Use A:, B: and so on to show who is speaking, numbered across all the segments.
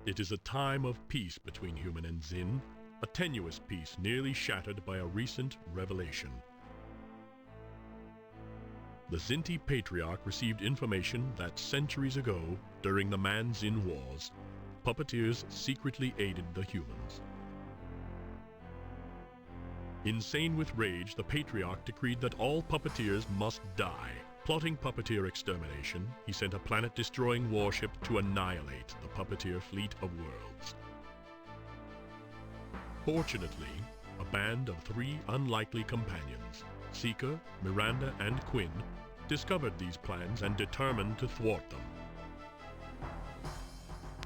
A: It is a time of peace between human and Zin, a tenuous peace nearly shattered by a recent revelation. The Zinti Patriarch received information that centuries ago, during the Man-Zin Wars, puppeteers secretly aided the humans. Insane with rage, the Patriarch decreed that all puppeteers must die. Plotting puppeteer extermination, he sent a planet-destroying warship to annihilate the puppeteer fleet of worlds. Fortunately, a band of 3 unlikely companions, Seeker, Miranda, and Quinn, discovered these plans and determined to thwart them.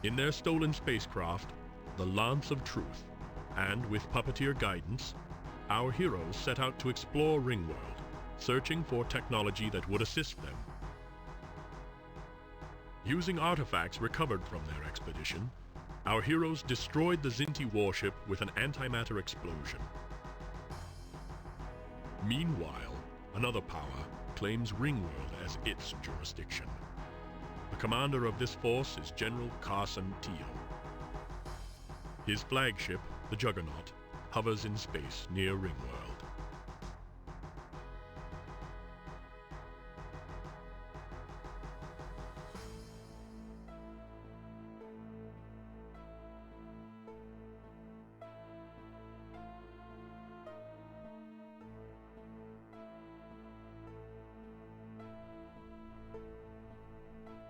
A: In their stolen spacecraft, the Lance of Truth, and with puppeteer guidance, our heroes set out to explore Ringworld, searching for technology that would assist them. Using artifacts recovered from their expedition, our heroes destroyed the Zinti warship with an antimatter explosion. Meanwhile, another power claims Ringworld as its jurisdiction. The commander of this force is General Carson Teal. His flagship, the Juggernaut, hovers in space near Ringworld.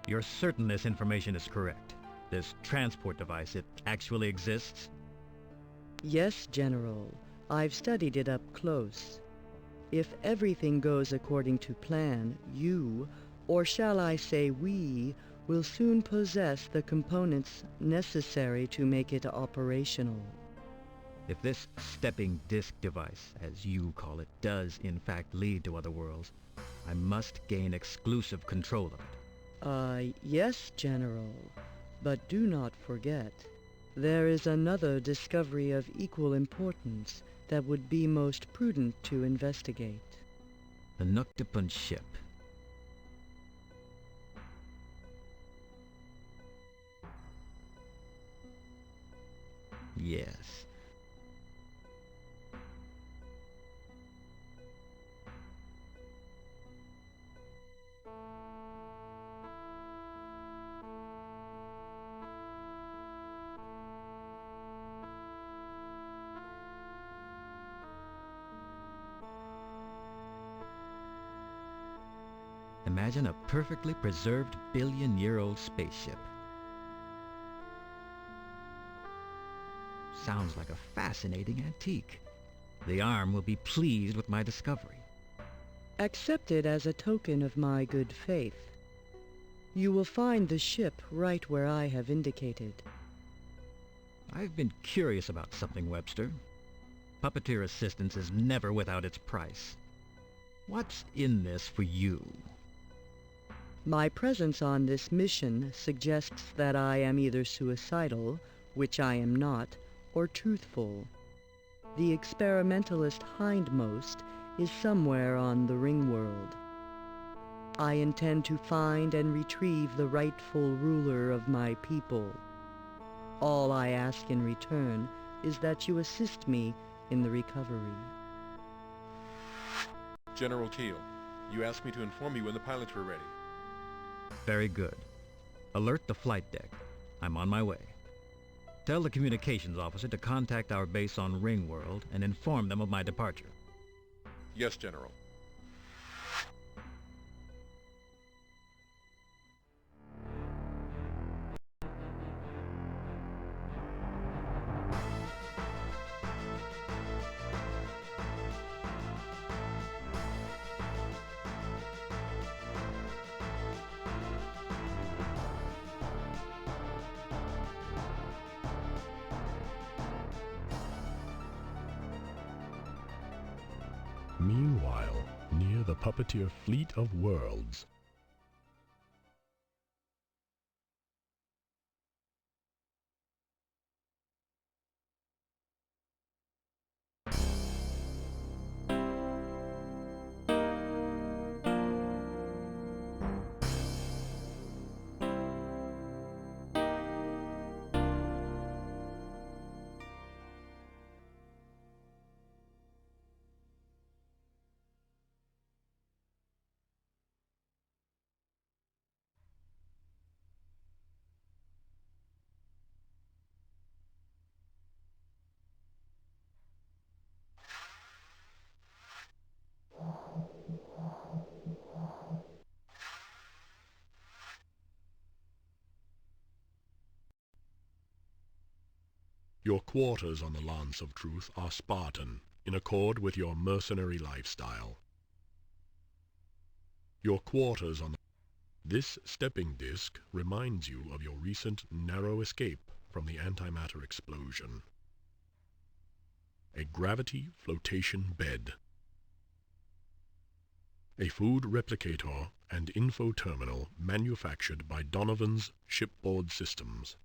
B: You're certain this information is correct? This transport device, it actually exists?
C: Yes, General. I've studied it up close. If everything goes according to plan, you, or shall I say we, will soon possess the components necessary to make it operational.
B: If this stepping disk device, as you call it, does in fact lead to other worlds, I must gain exclusive control of it.
C: Yes, General. But do not forget, there is another discovery of equal importance that would be most prudent to investigate.
B: The Nuktapan ship. Yes. Imagine a perfectly preserved billion-year-old spaceship. Sounds like a fascinating antique. The Arm will be pleased with my discovery.
C: Accept it as a token of my good faith. You will find the ship right where I have indicated.
B: I've been curious about something, Webster. Puppeteer assistance is never without its price. What's in this for you?
C: My presence on this mission suggests that I am either suicidal, which I am not, or truthful. The experimentalist hindmost is somewhere on the Ringworld. I intend to find and retrieve the rightful ruler of my people. All I ask in return is that you assist me in the recovery.
D: General Teal, you asked me to inform you when the pilots were ready.
B: Very good. Alert the flight deck. I'm on my way. Tell the communications officer to contact our base on Ringworld and inform them of my departure.
D: Yes, General.
A: Meanwhile, near the puppeteer fleet of worlds, Your quarters on the Lance of Truth are Spartan, in accord with your mercenary lifestyle. Your quarters on the... This stepping disc reminds you of your recent narrow escape from the antimatter explosion. A gravity flotation bed. A food replicator and info terminal manufactured by Donovan's Shipboard Systems.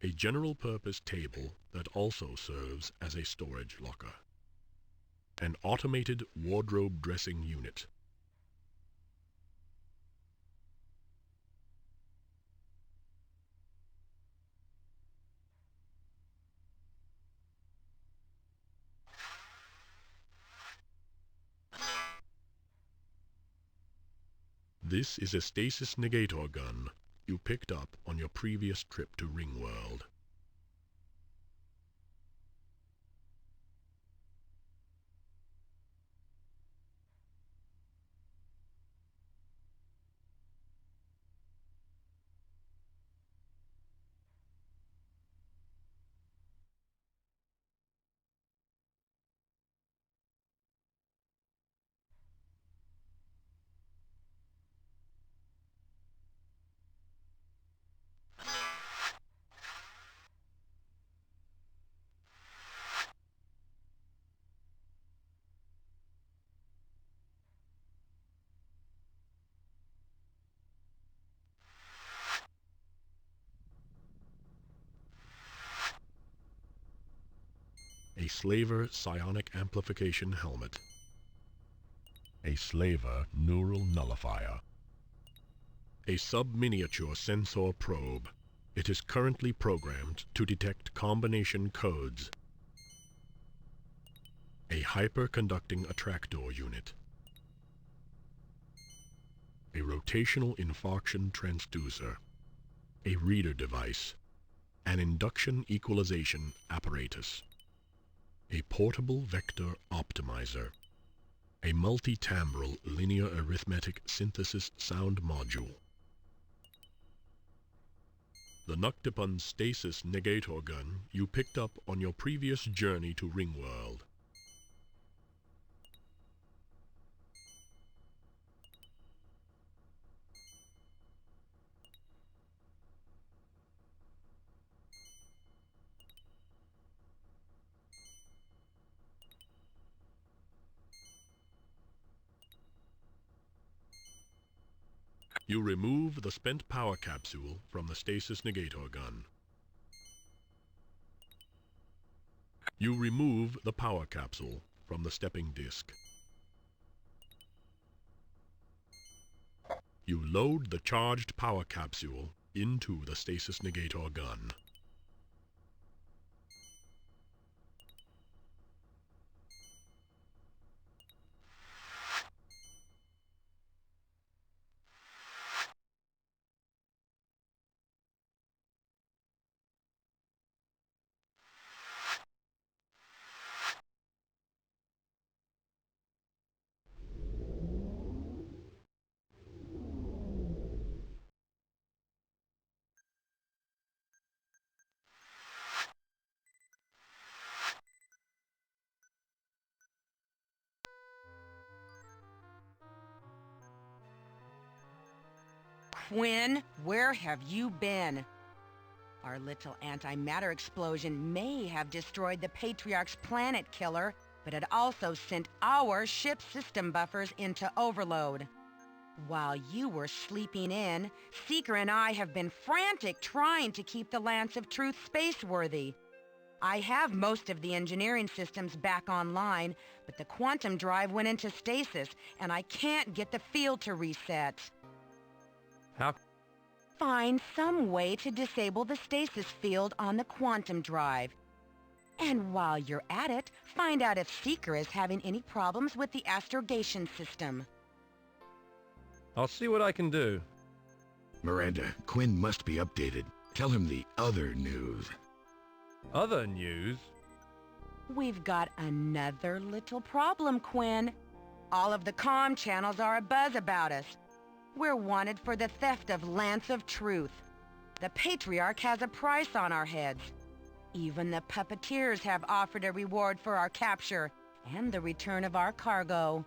A: A general-purpose table that also serves as a storage locker. An automated wardrobe dressing unit. This is a stasis negator gun you picked up on your previous trip to Ringworld. A Slaver psionic amplification helmet. A Slaver neural nullifier. A sub-miniature sensor probe. It is currently programmed to detect combination codes. A hyperconducting attractor unit. A rotational infarction transducer. A reader device. An induction equalization apparatus. A portable vector optimizer. A multi-timbral linear arithmetic synthesis sound module. The Noctipun stasis negator gun you picked up on your previous journey to Ringworld. You remove the spent power capsule from the stasis negator gun. You remove the power capsule from the stepping disc. You load the charged power capsule into the stasis negator gun.
E: Quinn, where have you been? Our little antimatter explosion may have destroyed the Patriarch's planet killer, but it also sent our ship system buffers into overload. While you were sleeping in, Seeker and I have been frantic trying to keep the Lance of Truth space-worthy. I have most of the engineering systems back online, but the quantum drive went into stasis, and I can't get the field to reset.
B: How?
E: Find some way to disable the stasis field on the quantum drive. And while you're at it, find out if Seeker is having any problems with the astrogation system.
B: I'll see what I can do.
F: Miranda, Quinn must be updated. Tell him the other news.
B: Other news?
E: We've got another little problem, Quinn. All of the comm channels are abuzz about us. We're wanted for the theft of Lance of Truth. The Patriarch has a price on our heads. Even the puppeteers have offered a reward for our capture and the return of our cargo.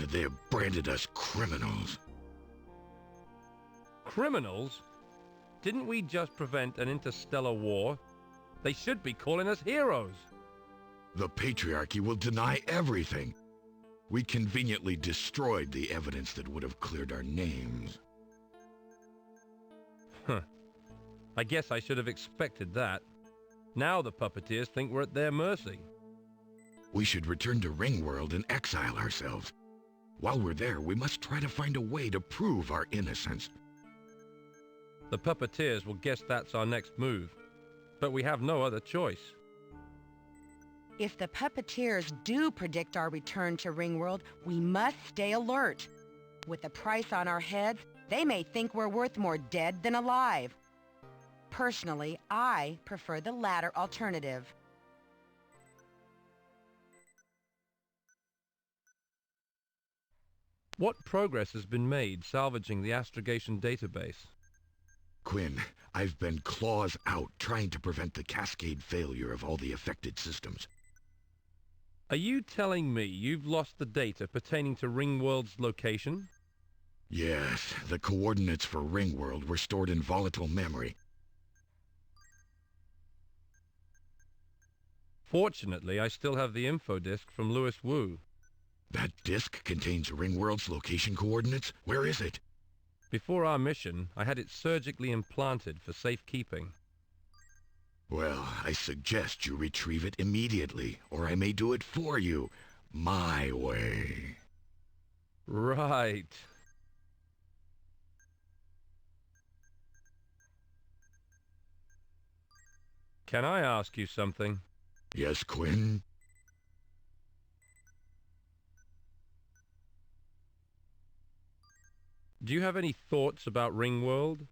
F: They have branded us criminals.
G: Criminals? Didn't we just prevent an interstellar war? They should be calling us heroes.
F: The Patriarchy will deny everything. We conveniently destroyed the evidence that would have cleared our names.
G: Huh. I guess I should have expected that. Now the puppeteers think we're at their mercy.
F: We should return to Ringworld and exile ourselves. While we're there, we must try to find a way to prove our innocence.
G: The puppeteers will guess that's our next move. But we have no other choice.
E: If the puppeteers do predict our return to Ringworld, we must stay alert. With the price on our heads, they may think we're worth more dead than alive. Personally, I prefer the latter alternative.
G: What progress has been made salvaging the astrogation database?
F: Quinn, I've been claws out trying to prevent the cascade failure of all the affected systems.
G: Are you telling me you've lost the data pertaining to Ringworld's location?
F: Yes, the coordinates for Ringworld were stored in volatile memory.
G: Fortunately, I still have the info disk from Louis Wu.
F: That disk contains Ringworld's location coordinates? Where is it?
G: Before our mission, I had it surgically implanted for safekeeping.
F: Well, I suggest you retrieve it immediately, or I may do it for you. My way.
G: Right. Can I ask you something?
F: Yes, Quinn?
G: Do you have any thoughts about Ringworld?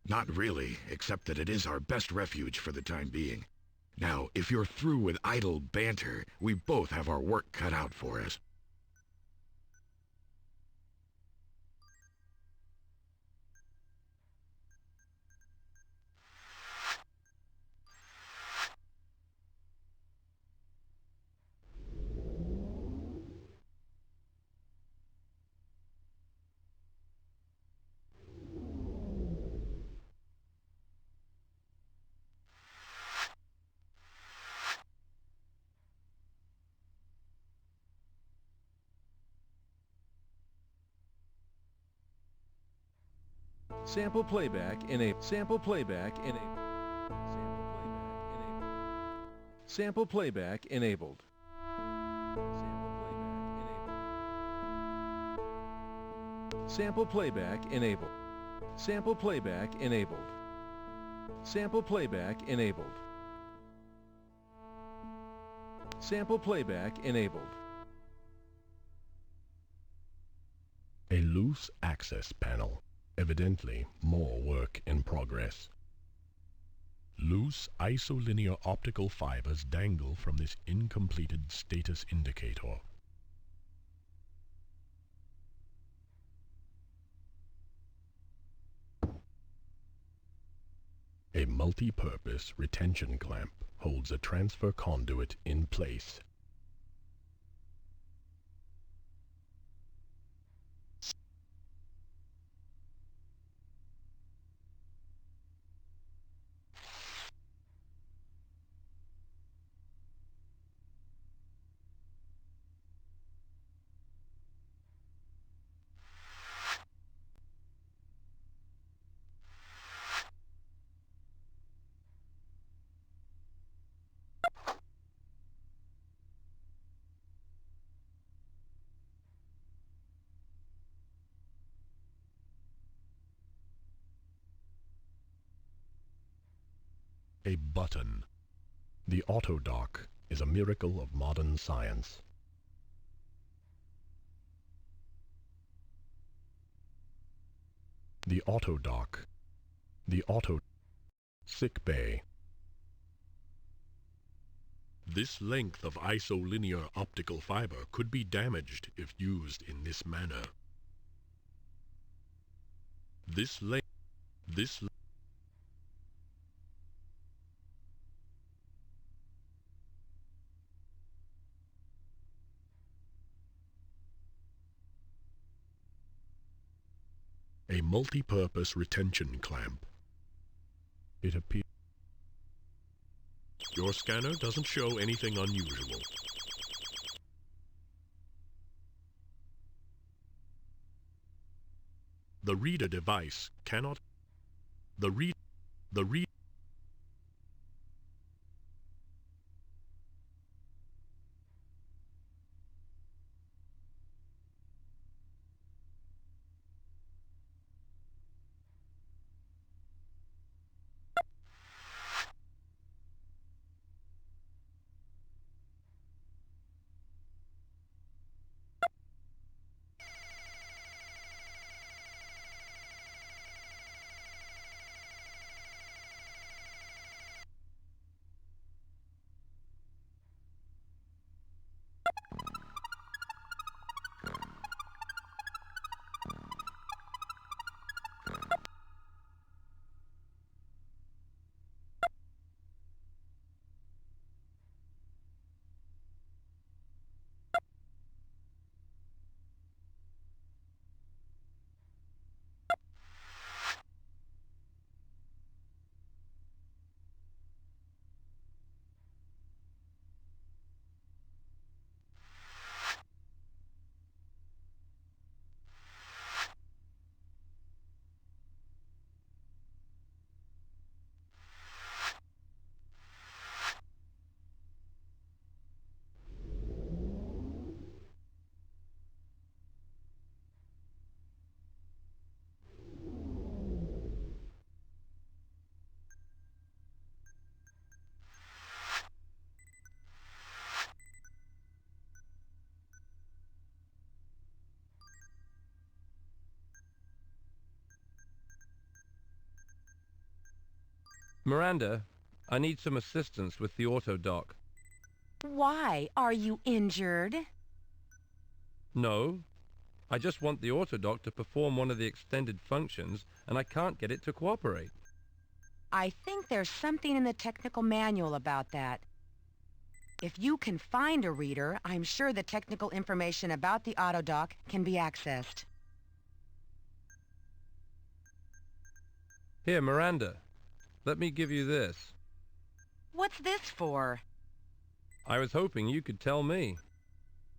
F: Not really, except that it is our best refuge for the time being. Now, if you're through with idle banter, we both have our work cut out for us.
D: Sample playback enabled. Sample playback enabled. Sample playback enabled. Sample playback enabled. Sample playback enabled. Sample playback enabled. Sample playback enabled.
A: A loose access panel. Evidently, more work in progress. Loose isolinear optical fibers dangle from this incompleted status indicator. A multi-purpose retention clamp holds a transfer conduit in place. A button. The auto-dock is a miracle of modern science. The auto-dock. The auto... Sick bay. This length of isolinear optical fiber could be damaged if used in this manner. This A multi-purpose retention clamp. It appears your scanner doesn't show anything unusual. The reader device cannot... The read...
G: Miranda, I need some assistance with the auto dock.
E: Why? Are you injured?
G: No, I just want the auto dock to perform one of the extended functions, and I can't get it to cooperate.
E: I think there's something in the technical manual about that. If you can find a reader, I'm sure the technical information about the autodock can be accessed.
G: Here, Miranda, let me give you this.
E: What's this for?
G: I was hoping you could tell me.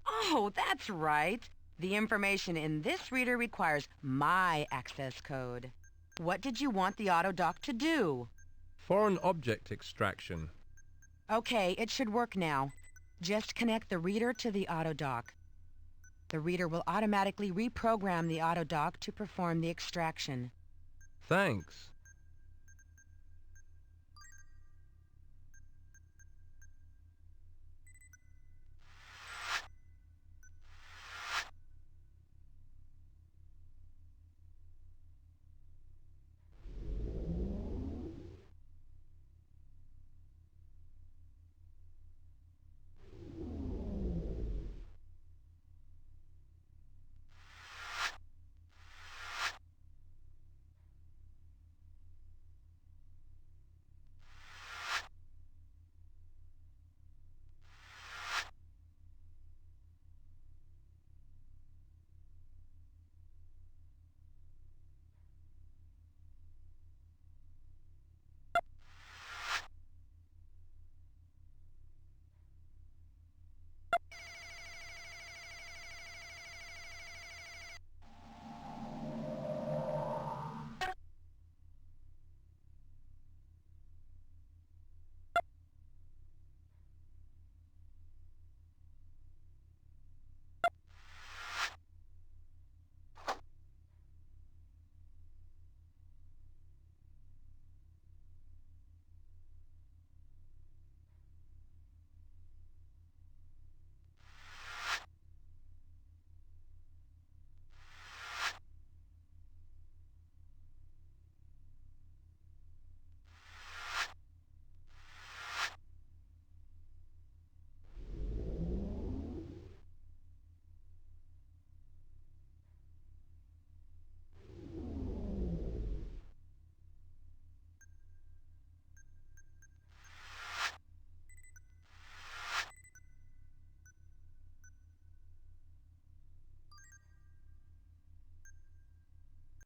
E: Oh, that's right. The information in this reader requires my access code. What did you want the autodock to do?
G: Foreign object extraction.
E: Okay, it should work now. Just connect the reader to the autodock. The reader will automatically reprogram the autodock to perform the extraction.
G: Thanks.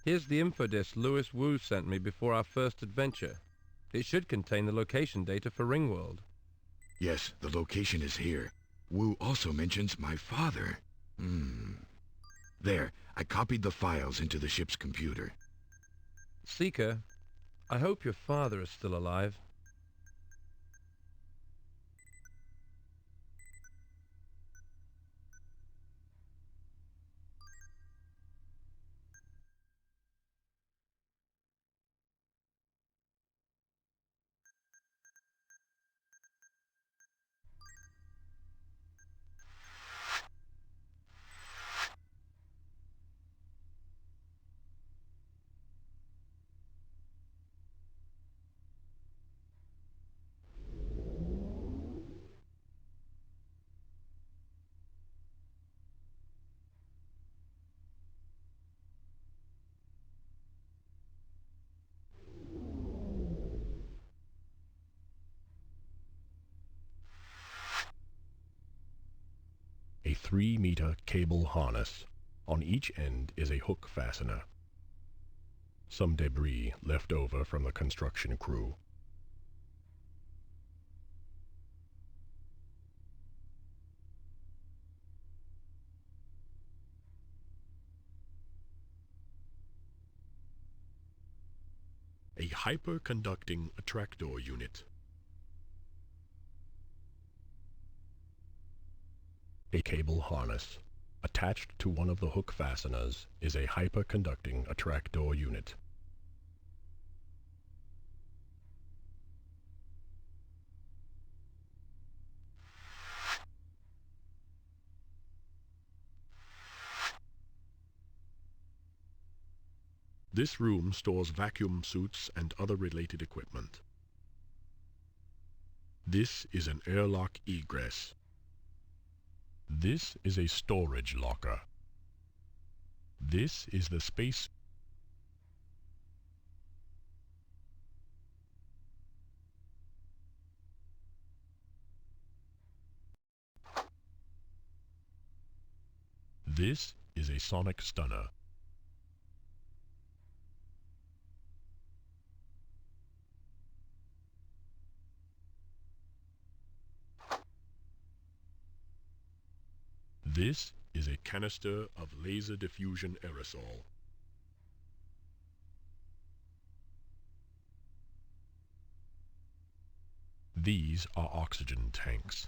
G: Here's the info disc Lewis Wu sent me before our first adventure. It should contain the location data for Ringworld.
F: Yes, the location is here. Wu also mentions my father. There, I copied the files into the ship's computer.
G: Seeker, I hope your father is still alive.
A: A 3-meter cable harness. On each end is a hook fastener. Some debris left over from the construction crew. A hyperconducting attractor unit. A cable harness. Attached to one of the hook fasteners is a hyperconducting attractor unit. This room stores vacuum suits and other related equipment. This is an airlock egress. This is a storage locker. This is the space. This is a sonic stunner. This is a canister of laser diffusion aerosol. These are oxygen tanks.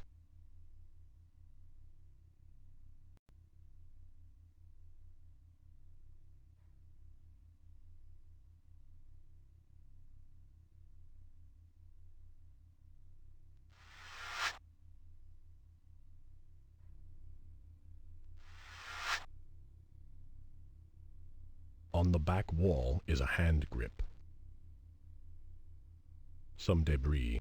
A: On the back wall is a hand grip. Some debris.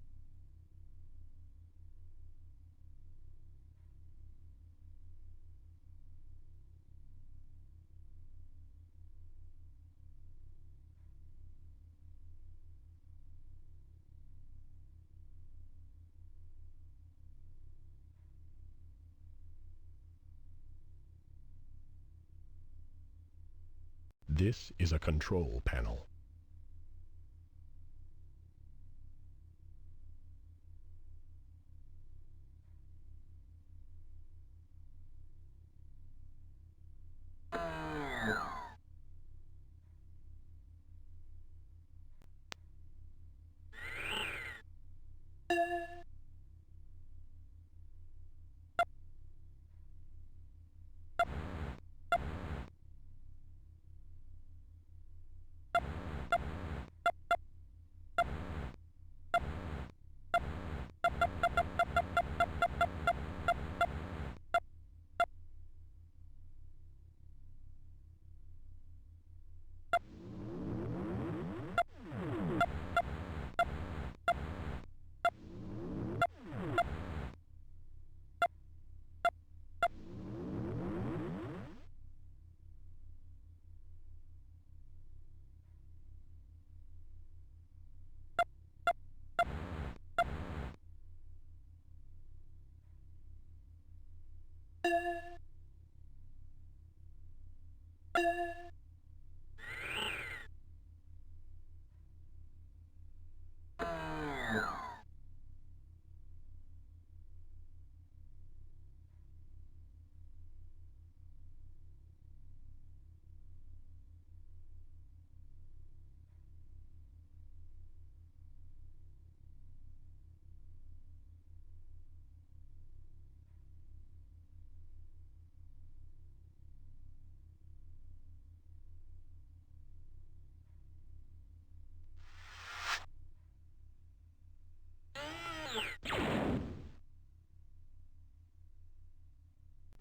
A: This is a control panel.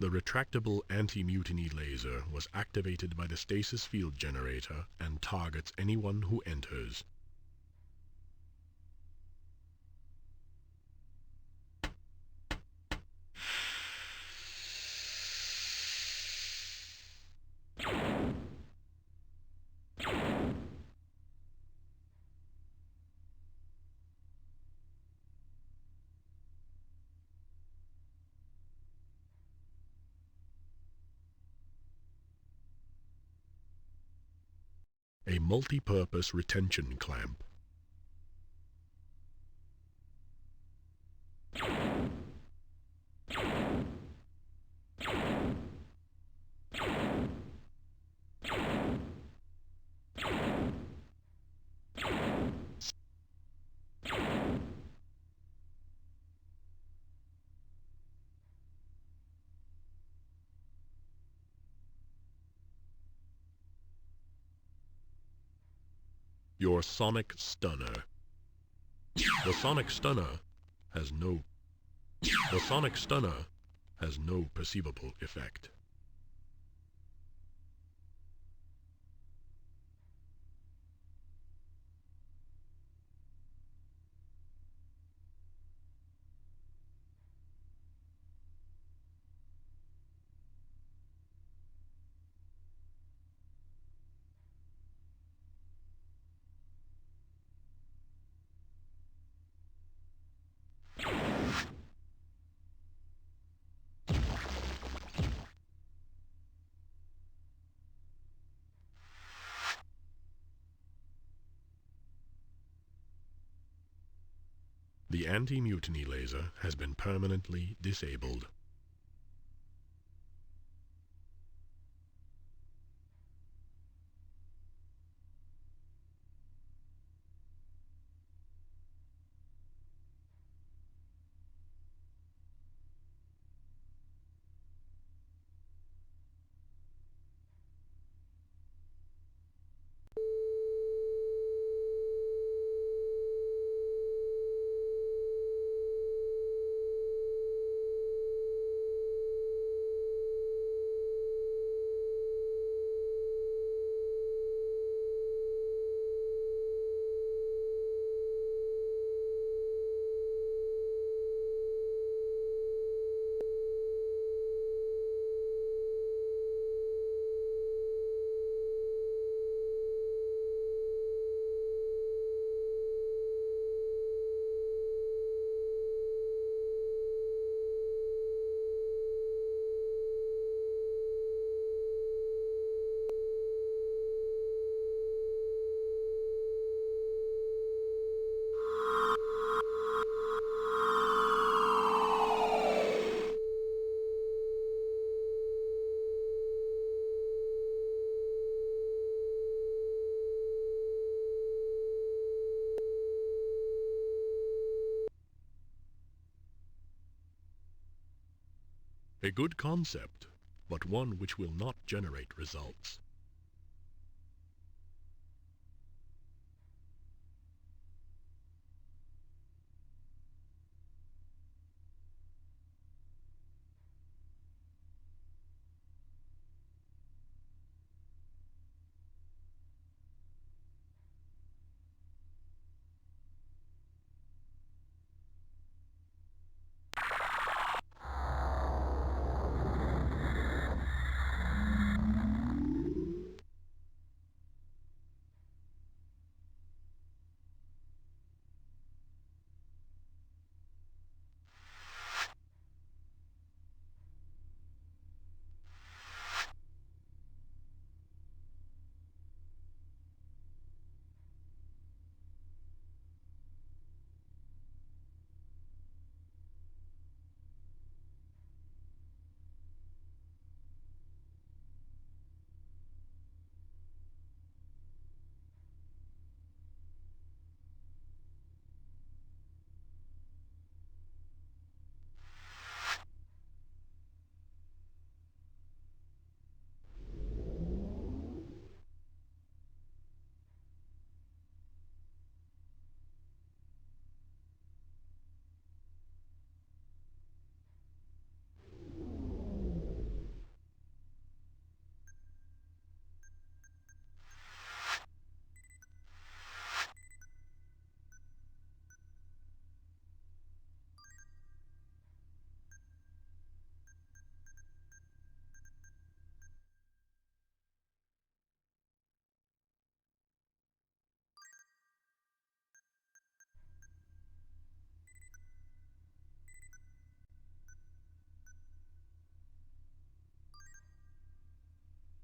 A: The retractable anti-mutiny laser was activated by the stasis field generator and targets anyone who enters. A multi-purpose retention clamp. Your sonic stunner. The sonic stunner has no perceivable effect. The anti-mutiny laser has been permanently disabled. A good concept, but one which will not generate results.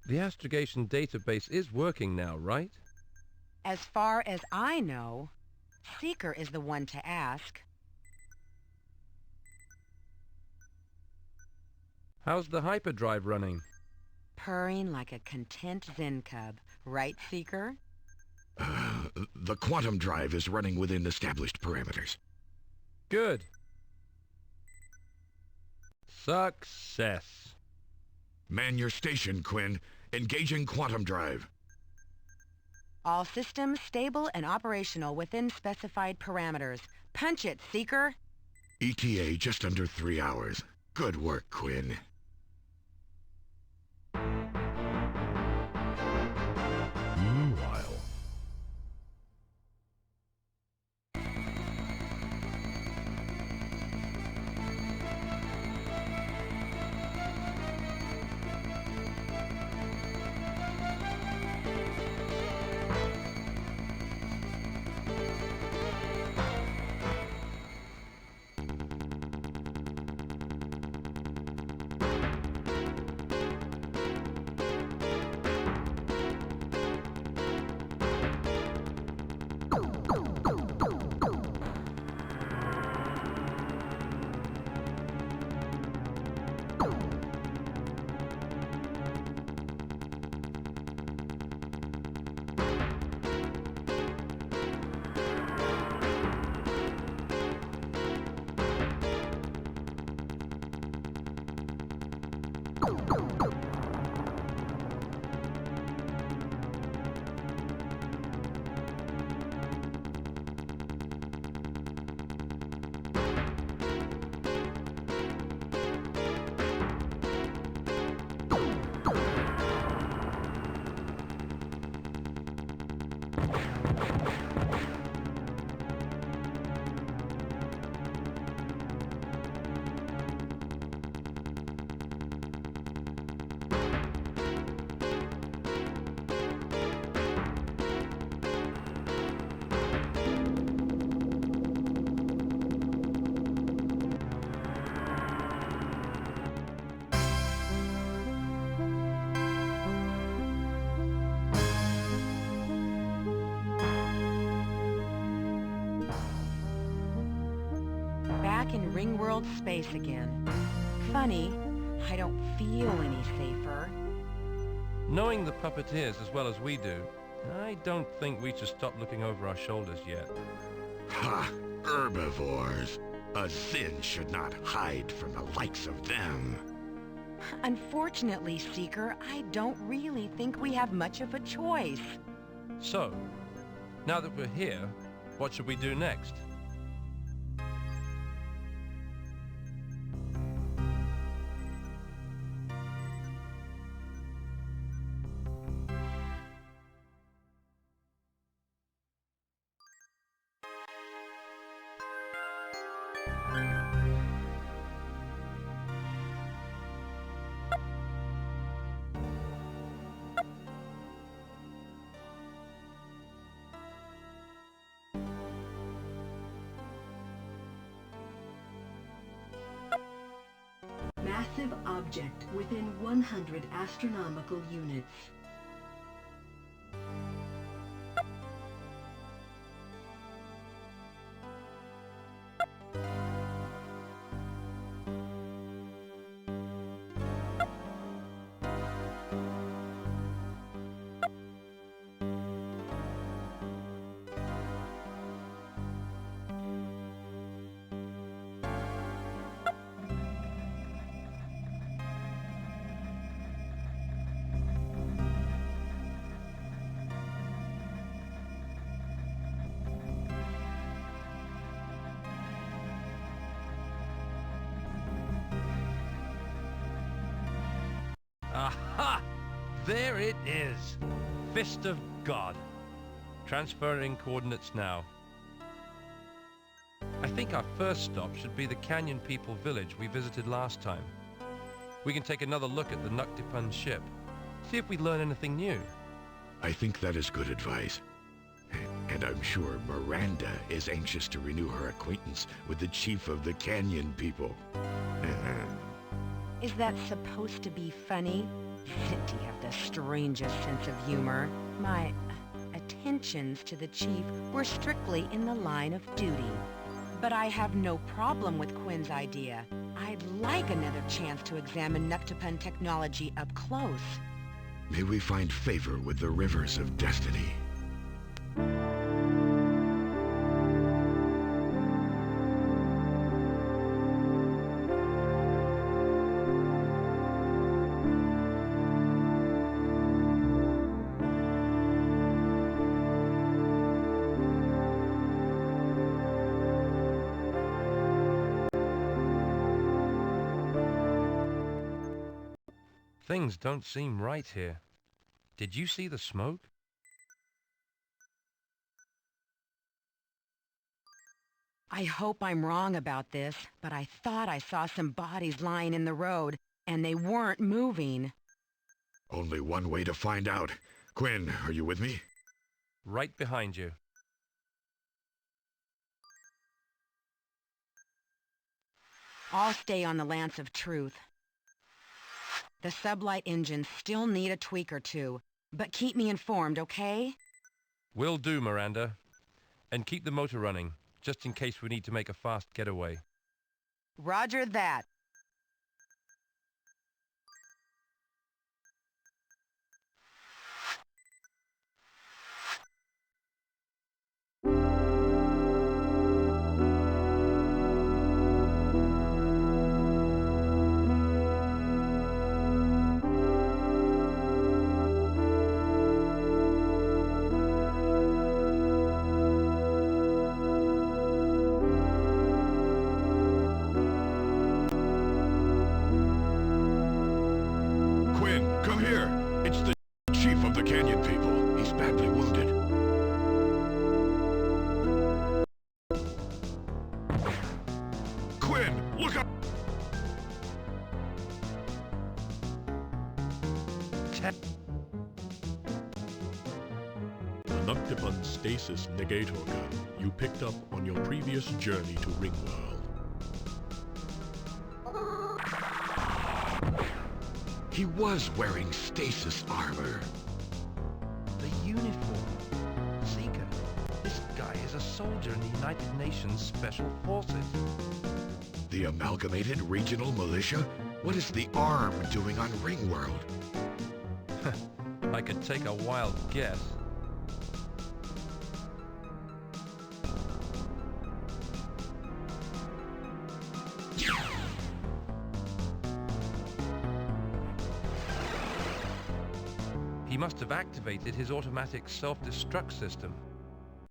G: The astrogation database is working now, right?
E: As far as I know, Seeker is the one to ask.
G: How's the hyperdrive running?
E: Purring like a content Zen cub, right, Seeker?
F: The quantum drive is running within established parameters.
G: Good. Success.
F: Man your station, Quinn. Engaging quantum drive.
E: All systems stable and operational within specified parameters. Punch it, Seeker!
F: ETA just under 3 hours. Good work, Quinn.
A: Meanwhile,
E: Back in Ringworld space again. Funny, I don't feel any safer.
G: Knowing the puppeteers as well as we do, I don't think we should stop looking over our shoulders yet.
F: Ha! Herbivores. A Zin should not hide from the likes of them.
E: Unfortunately, Seeker, I don't really think we have much of a choice.
G: So, now that we're here, what should we do next?
H: Massive object within 100 astronomical units.
G: Aha! There it is! Fist of God. Transferring coordinates now. I think our first stop should be the Canyon People village we visited last time. We can take another look at the Nuktipan ship. See if we learn anything new.
F: I think that is good advice. And I'm sure Miranda is anxious to renew her acquaintance with the chief of the Canyon People.
E: Is that supposed to be funny? Do you have the strangest sense of humor? My attentions to the Chief were strictly in the line of duty. But I have no problem with Quinn's idea. I'd like another chance to examine Nuktapan technology up close.
F: May we find favor with the rivers of destiny.
G: Things don't seem right here. Did you see the smoke?
E: I hope I'm wrong about this, but I thought I saw some bodies lying in the road, and they weren't moving.
F: Only one way to find out. Quinn, are you with me?
G: Right behind you.
E: I'll stay on the Lance of Truth. The sublight engines still need a tweak or two, but keep me informed, okay?
G: Will do, Miranda. And keep the motor running, just in case we need to make a fast getaway.
E: Roger that.
F: Come here! It's the chief of the Canyon people. He's badly wounded. Quinn, look up!
A: The Nuktapan stasis negator gun you picked up on your previous journey to Ringworld.
F: He was wearing stasis armor.
G: The uniform. Seeker, this guy is a soldier in the United Nations Special Forces.
F: The Amalgamated Regional Militia? What is the ARM doing on Ringworld?
G: I could take a wild guess. He must have activated his automatic self-destruct system.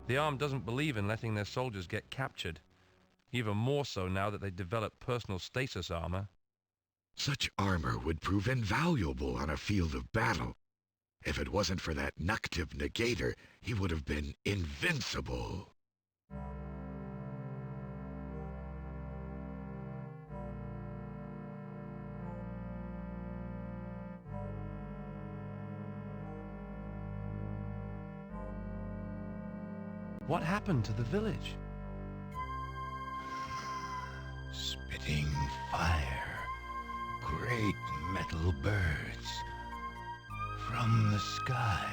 G: The ARM doesn't believe in letting their soldiers get captured. Even more so now that they've developed personal stasis armor.
F: Such armor would prove invaluable on a field of battle. If it wasn't for that Nuktiv negator, he would have been invincible.
G: What happened to the village?
I: Spitting fire, great metal birds from the sky.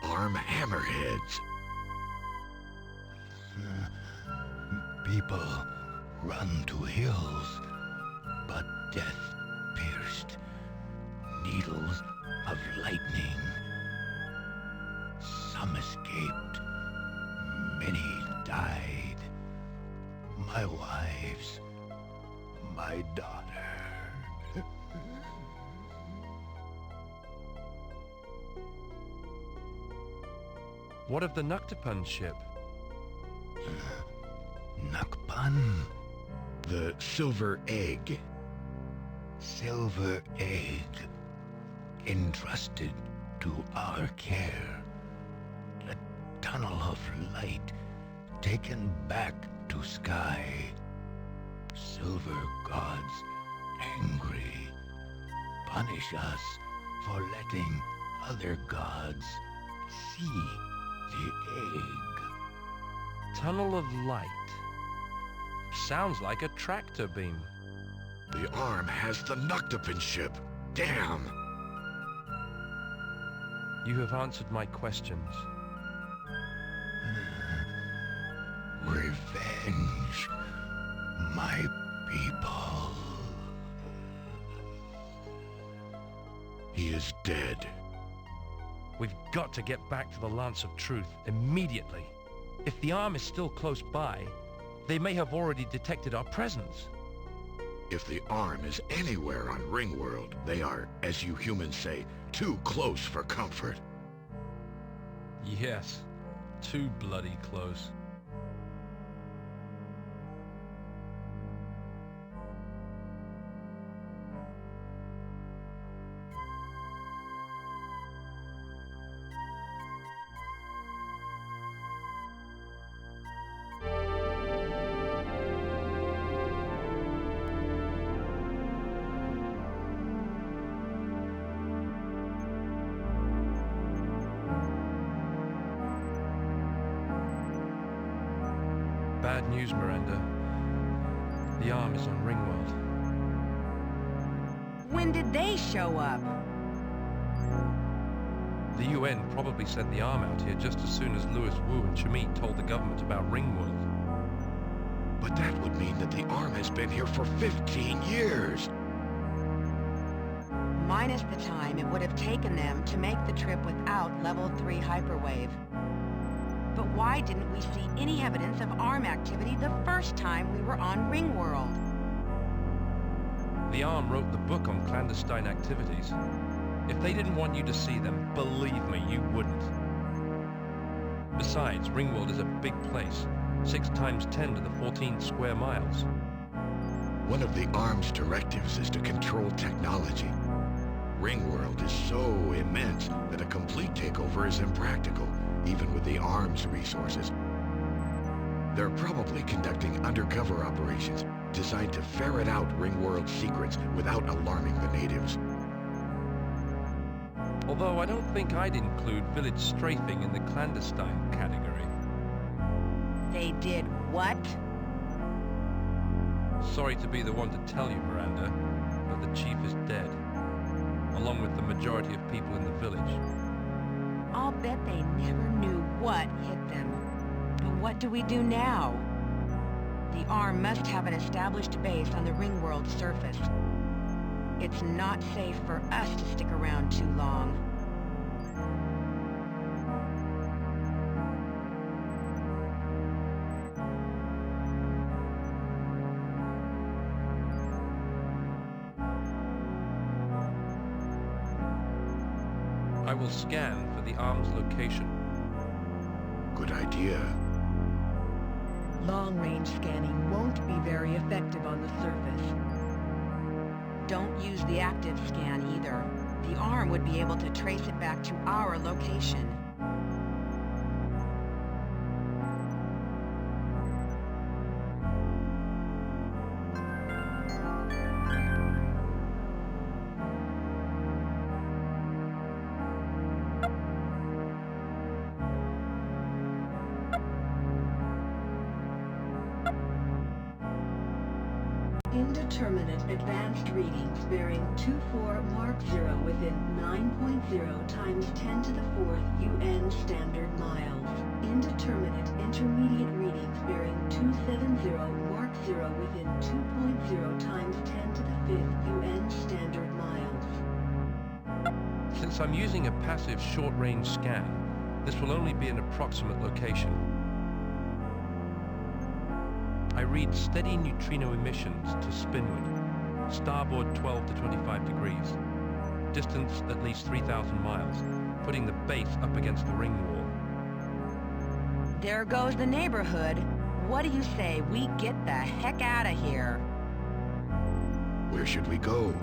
F: ARM hammerheads.
I: People run to hills, but death pierced. Needles of lightning. Some escaped. Many died. My wives. My daughter.
G: What of the Nuktapan ship?
I: Nukpan?
F: The Silver Egg.
I: Silver Egg. Entrusted to our care. The tunnel of light taken back to sky. Silver gods angry. Punish us for letting other gods see the egg.
G: Tunnel of light. Sounds like a tractor beam.
F: The ARM has the Nuktapan ship. Damn!
G: You have answered my questions.
I: Revenge, my people.
F: He is dead.
G: We've got to get back to the Lance of Truth immediately. If the arm is still close by, they may have already detected our presence.
F: If the arm is anywhere on Ringworld, they are, as you humans say, too close for comfort.
G: Yes, too bloody close. Bad news, Miranda. The arm is on Ringworld.
E: When did they show up?
G: The UN probably sent the arm out here just as soon as Louis Wu and Chimie told the government about Ringworld.
F: But that would mean that the arm has been here for 15 years.
E: Minus the time it would have taken them to make the trip without Level 3 hyperwave. But why didn't we see any evidence of arm activity the first time we were on Ringworld?
G: The arm wrote the book on clandestine activities. If they didn't want you to see them, believe me, you wouldn't. Besides, Ringworld is a big place. 6 times 10 to the 14 square miles.
F: One of the arm's directives is to control technology. Ringworld is so immense that a complete takeover is impractical, even with the arm's resources. They're probably conducting undercover operations designed to ferret out Ringworld's secrets without alarming the natives.
G: Although I don't think I'd include village strafing in the clandestine category.
E: They did what?
G: Sorry to be the one to tell you, Miranda, but the chief is dead, along with the majority of people in the village.
E: I'll bet they never knew what hit them. But what do we do now? The arm must have an established base on the Ringworld surface. It's not safe for us to stick around too long.
G: I will scan for the arm's location.
F: Good idea.
C: Long-range scanning won't be very effective on the surface.
E: Don't use the active scan either. The arm would be able to trace it back to our location.
H: Indeterminate advanced readings bearing 24 Mark 0 within 9.0 times 10 to the 4th UN standard miles. Indeterminate intermediate readings bearing 270 Mark 0 within 2.0 times 10 to the 5th UN standard miles.
G: Since I'm using a passive short-range scan, this will only be an approximate location. I read steady neutrino emissions to Spinward, starboard 12 to 25 degrees, distance at least 3,000 miles, putting the base up against the ring wall.
E: There goes the neighborhood. What do you say we get the heck out of here?
F: Where should we go?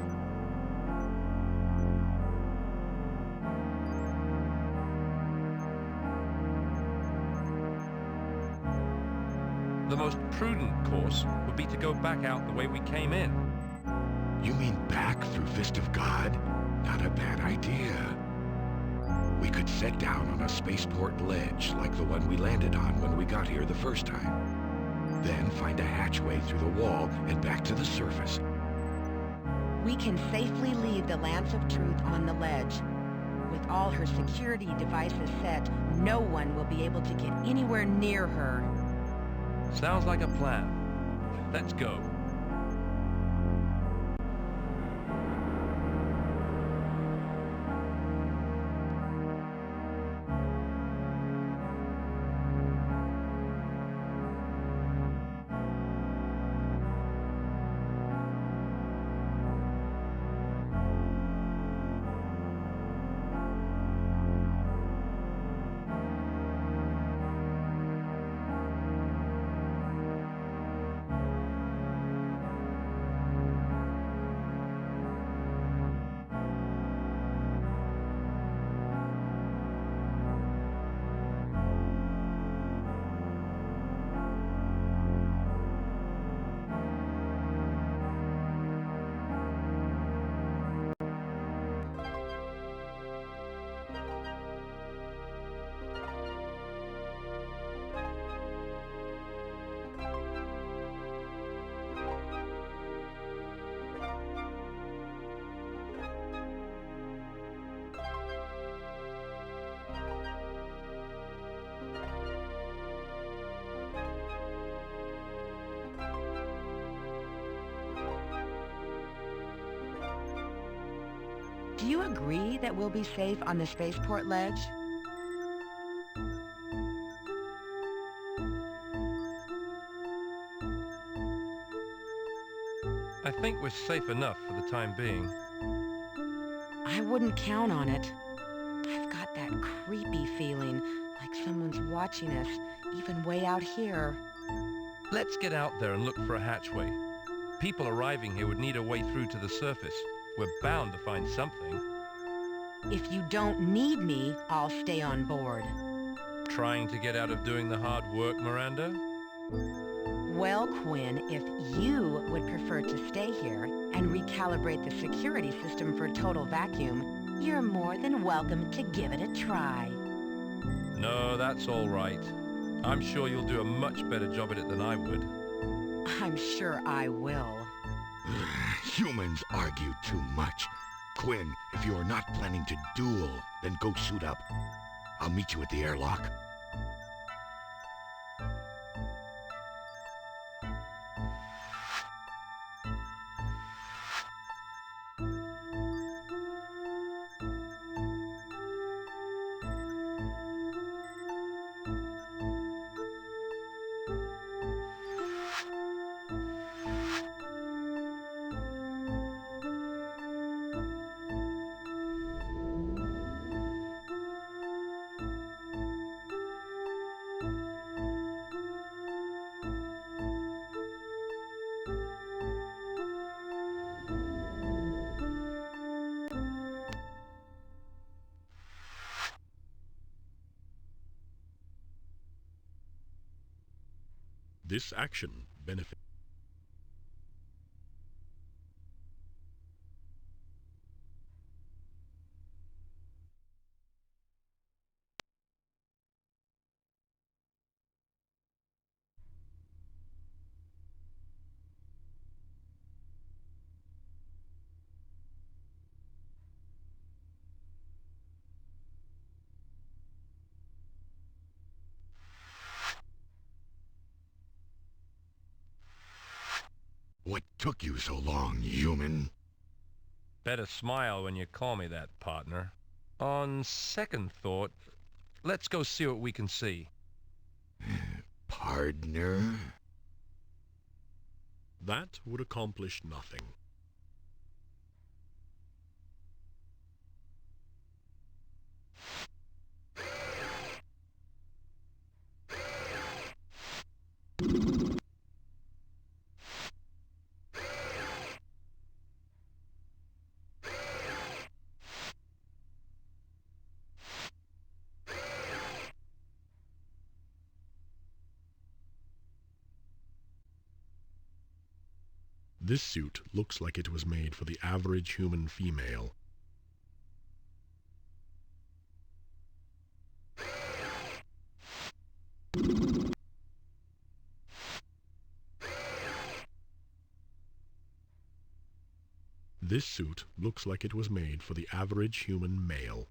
G: The most prudent course would be to go back out the way we came in.
F: You mean back through Fist of God? Not a bad idea. We could set down on a spaceport ledge like the one we landed on when we got here the first time. Then find a hatchway through the wall and back to the surface.
E: We we can safely leave the Lance of Truth on the ledge. With all her security devices set, no one will be able to get anywhere near her.
G: Sounds like a plan. Let's go.
E: Do you agree that we'll be safe on the spaceport ledge?
G: I think we're safe enough for the time being.
E: I wouldn't count on it. I've got that creepy feeling, like someone's watching us, even way out here.
G: Let's get out there and look for a hatchway. People arriving here would need a way through to the surface. We're bound to find something.
E: If you don't need me, I'll stay on board.
G: Trying to get out of doing the hard work, Miranda?
E: Well, Quinn, if you would prefer to stay here and recalibrate the security system for total vacuum, you're more than welcome to give it a try.
G: No, that's all right. I'm sure you'll do a much better job at it than I would.
E: I'm sure I will.
F: Humans argue too much. Quinn, if you are not planning to duel, then go suit up. I'll meet you at the airlock.
A: This action benefits.
F: What took you so long, human?
G: Better smile when you call me that, partner. On second thought, let's go see what we can see.
F: Partner?
A: That would accomplish nothing. This suit looks like it was made for the average human female. This suit looks like it was made for the average human male.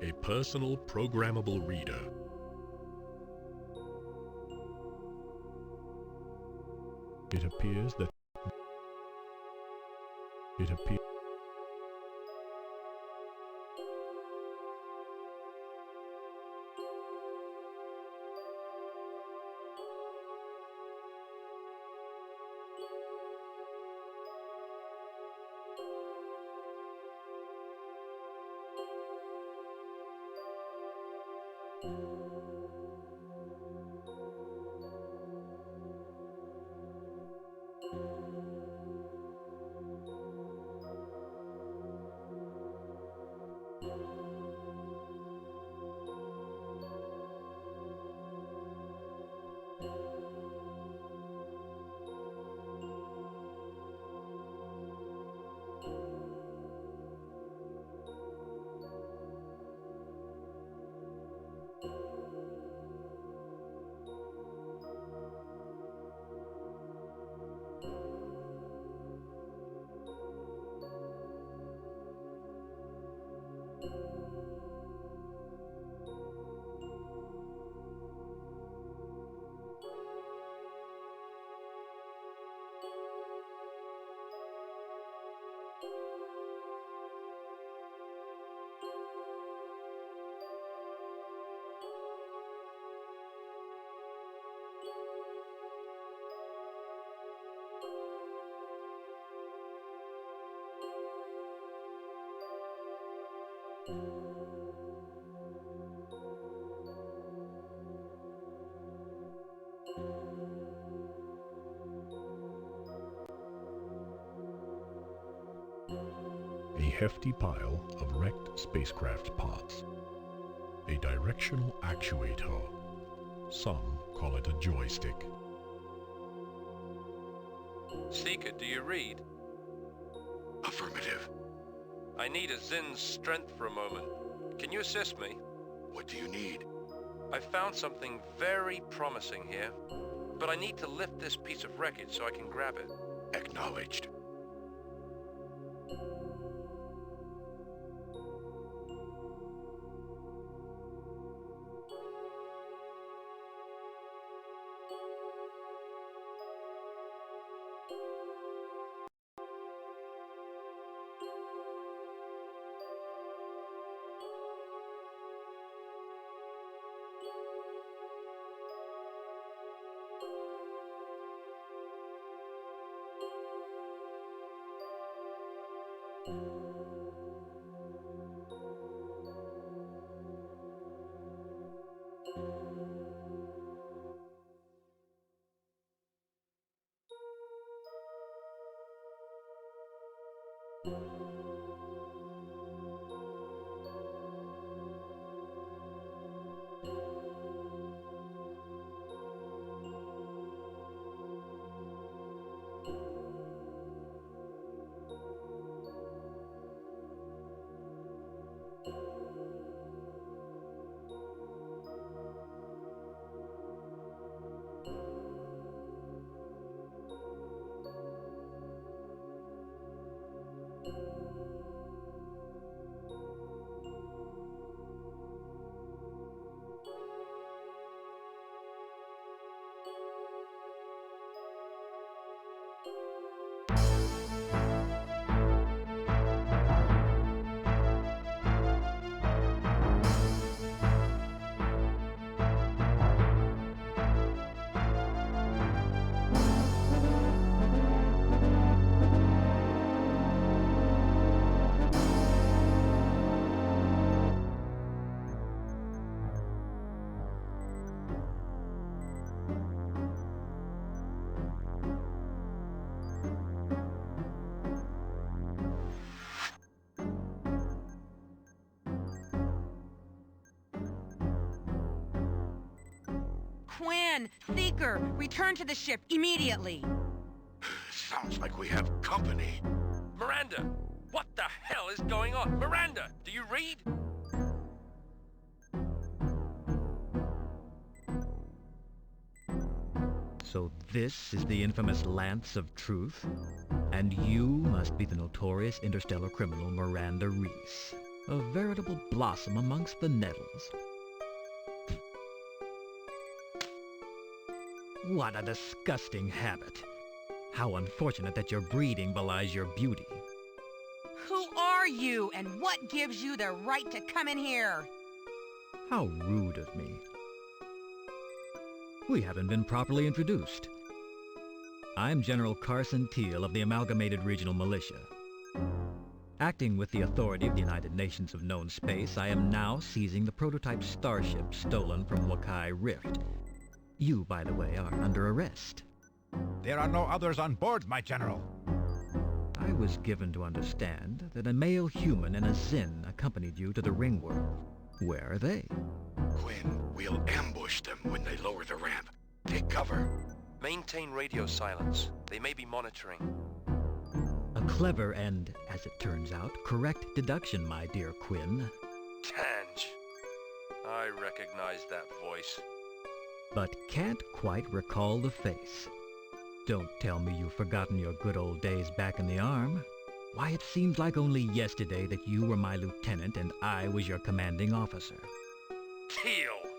A: A personal programmable reader. It appears that a hefty pile of wrecked spacecraft parts. A directional actuator. Some call it a joystick.
G: Seeker, do you read?
F: Affirmative.
G: I need a Zin's strength for a moment. Can you assist me?
F: What do you need?
G: I found something very promising here, but I need to lift this piece of wreckage so I can grab it.
F: Acknowledged.
E: Quinn! Seeker! Return to the ship immediately!
F: Sounds like we have company.
G: Miranda! What the hell is going on? Miranda, do you read?
B: So this is the infamous Lance of Truth? And you must be the notorious interstellar criminal Miranda Reese, a veritable blossom amongst the nettles. What a disgusting habit. How unfortunate that your breeding belies your beauty.
E: Who are you, and what gives you the right to come in here?
B: How rude of me. We haven't been properly introduced. I'm General Carson Teal of the Amalgamated Regional Militia. Acting with the authority of the United Nations of Known Space, I am now seizing the prototype starship stolen from Wakai Rift. You, by the way, are under arrest.
J: There are no others on board, my general.
B: I was given to understand that a male human and a Zin accompanied you to the Ringworld. Where are they?
F: Quinn, we'll ambush them when they lower the ramp. Take cover.
G: Maintain radio silence. They may be monitoring.
B: A clever and, as it turns out, correct deduction, my dear Quinn.
G: Tange. I recognize that voice.
B: But can't quite recall the face. Don't tell me you've forgotten your good old days back in the Arm. Why, it seems like only yesterday that you were my lieutenant and I was your commanding officer.
G: Teal!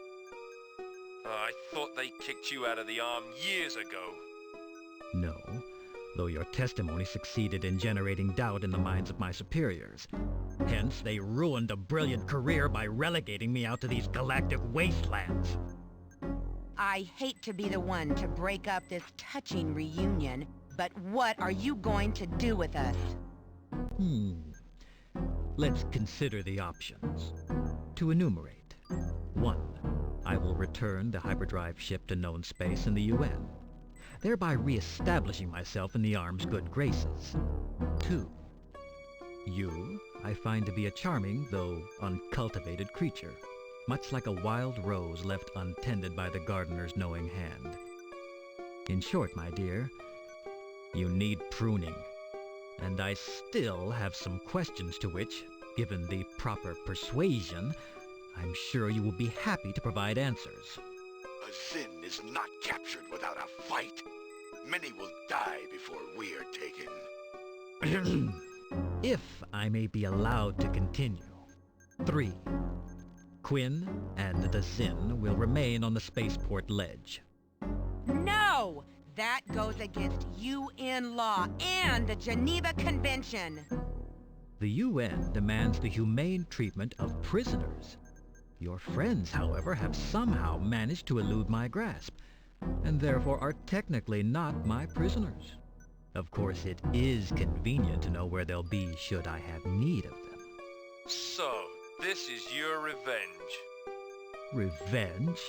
G: I thought they kicked you out of the Arm years ago.
B: No, though your testimony succeeded in generating doubt in the minds of my superiors. Hence, they ruined a brilliant career by relegating me out to these galactic wastelands.
E: I hate to be the one to break up this touching reunion, but what are you going to do with us?
B: Let's consider the options. To enumerate. 1. I will return the hyperdrive ship to known space in the UN, thereby re-establishing myself in the Arm's good graces. 2. You, I find to be a charming, though uncultivated creature, much like a wild rose left untended by the gardener's knowing hand. In short, my dear, you need pruning, and I still have some questions to which, given the proper persuasion, I'm sure you will be happy to provide answers.
F: A Zin is not captured without a fight. Many will die before we are taken.
B: If I may be allowed to continue. 3. Quinn and the Zin will remain on the spaceport ledge.
E: No! That goes against UN law and the Geneva Convention.
B: The UN demands the humane treatment of prisoners. Your friends, however, have somehow managed to elude my grasp, and therefore are technically not my prisoners. Of course, it is convenient to know where they'll be should I have need of them.
G: So, this is your revenge.
B: Revenge?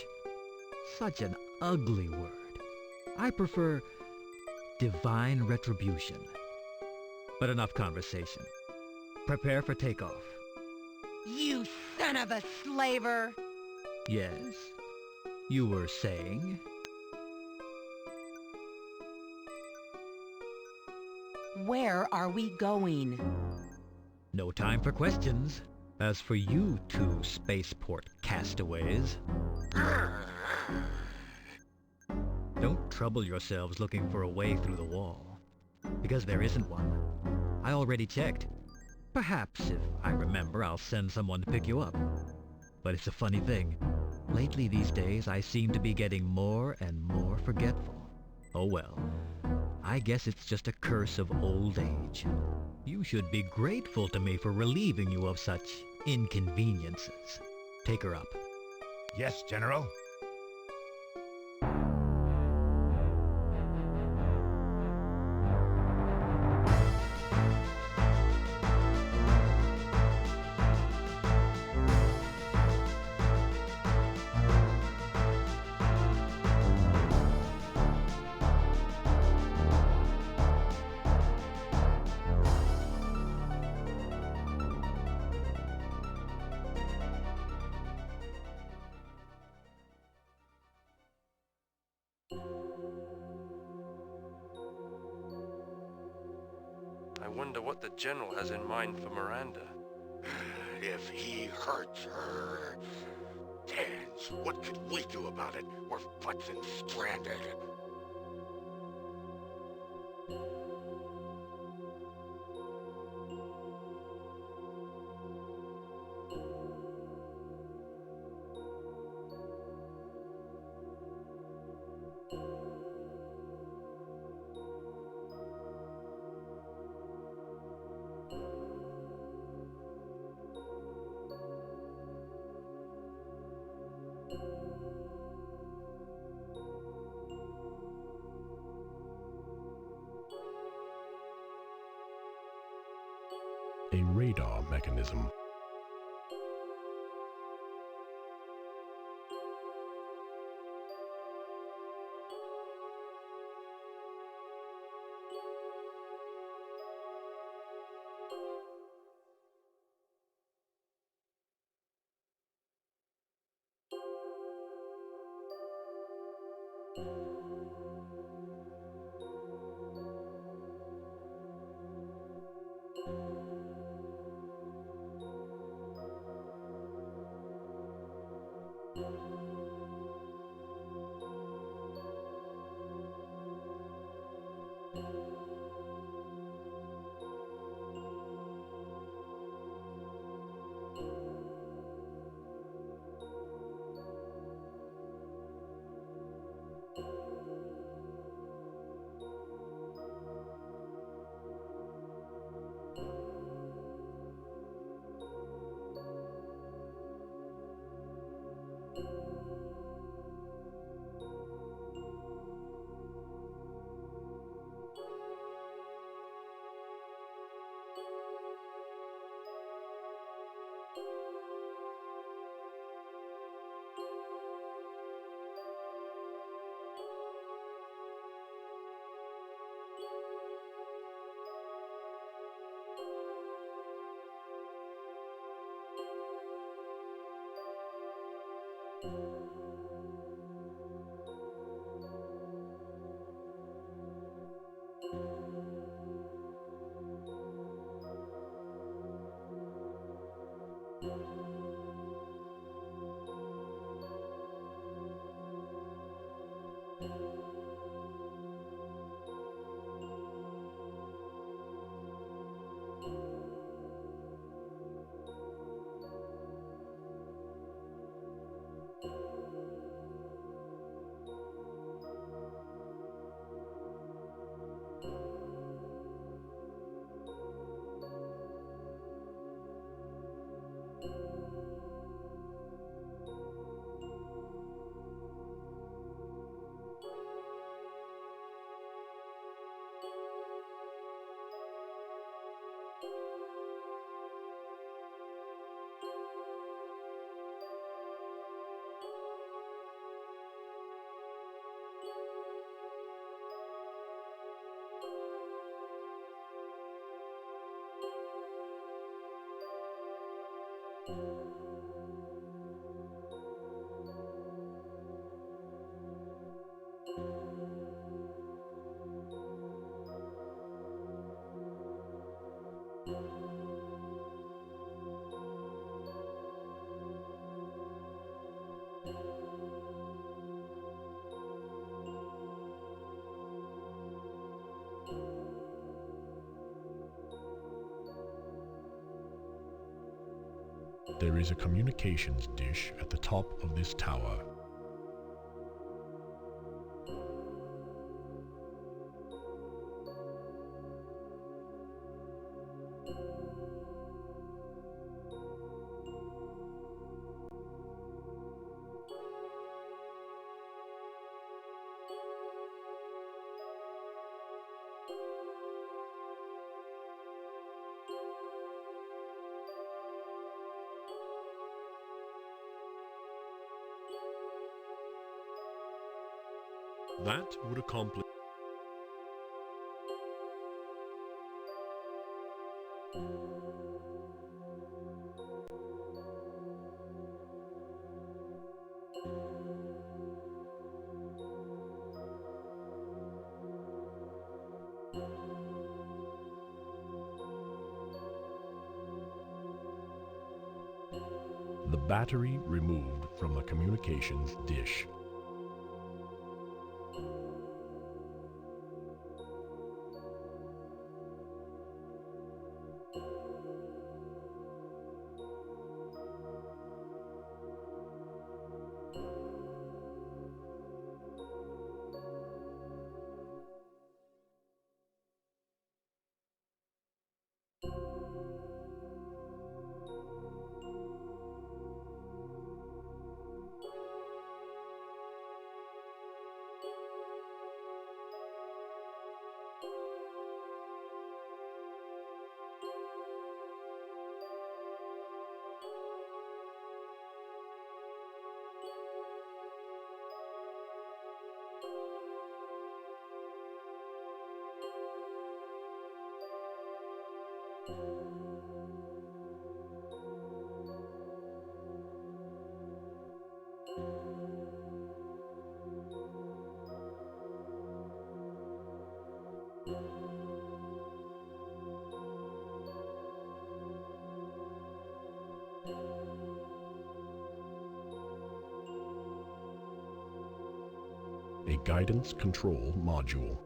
B: Such an ugly word. I prefer divine retribution. But enough conversation. Prepare for takeoff.
E: You son of a slaver!
B: Yes? You were saying?
E: Where are we going?
B: No time for questions. As for you two spaceport castaways, don't trouble yourselves looking for a way through the wall, because there isn't one. I already checked. Perhaps, if I remember, I'll send someone to pick you up. But it's a funny thing. Lately these days, I seem to be getting more and more forgetful. Oh well. I guess it's just a curse of old age. You should be grateful to me for relieving you of such inconveniences. Take her up.
J: Yes, General.
G: wonder what the General has in mind for Miranda.
F: If he hurts her... Tans, what could we do about it? We're fucking stranded.
A: A radar mechanism. There is a communications dish at the top of this tower. That would accomplish. The battery removed from the communications dish. A guidance control module.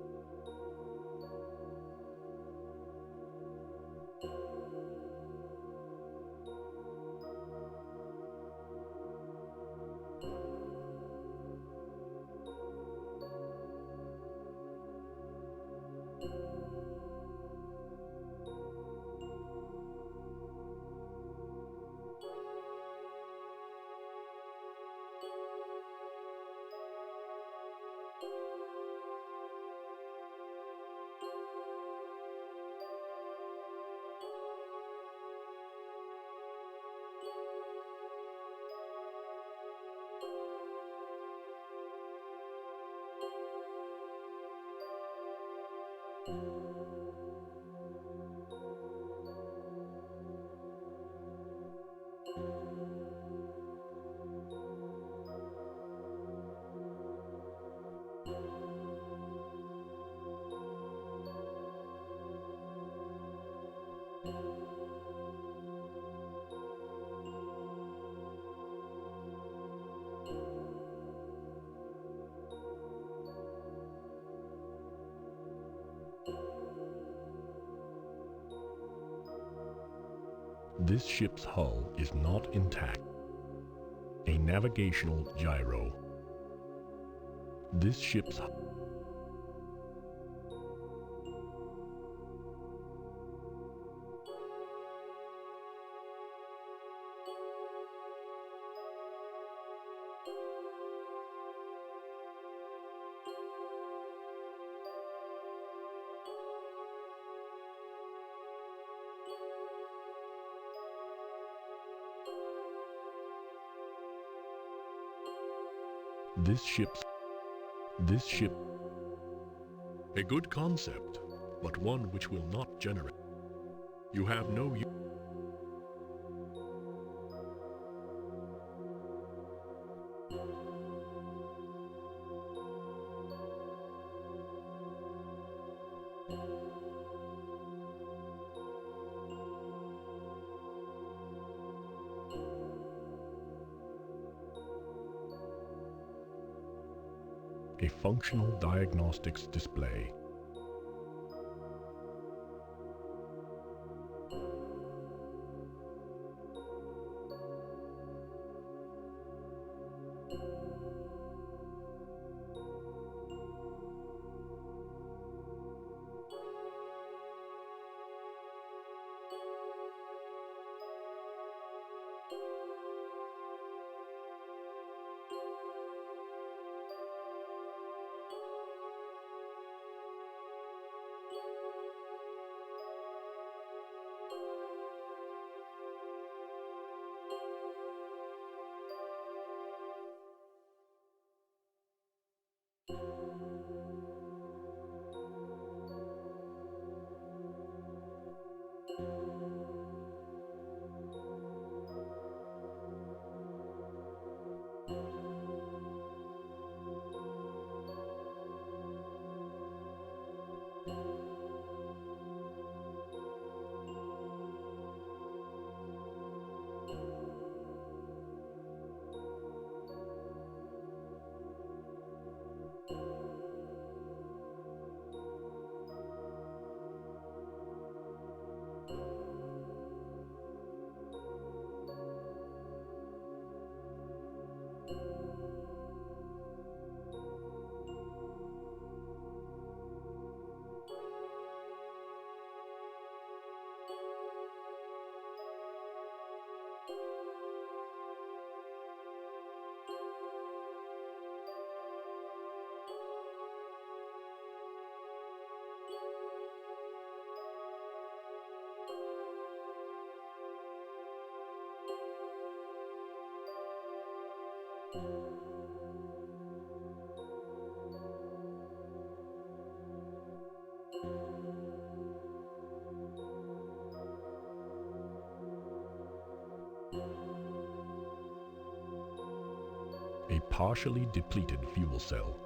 A: This ship's hull is not intact. A navigational gyro. This ship's This ship. A good concept, but one which will not generate. You have no use. A functional diagnostics display. A partially depleted fuel cell.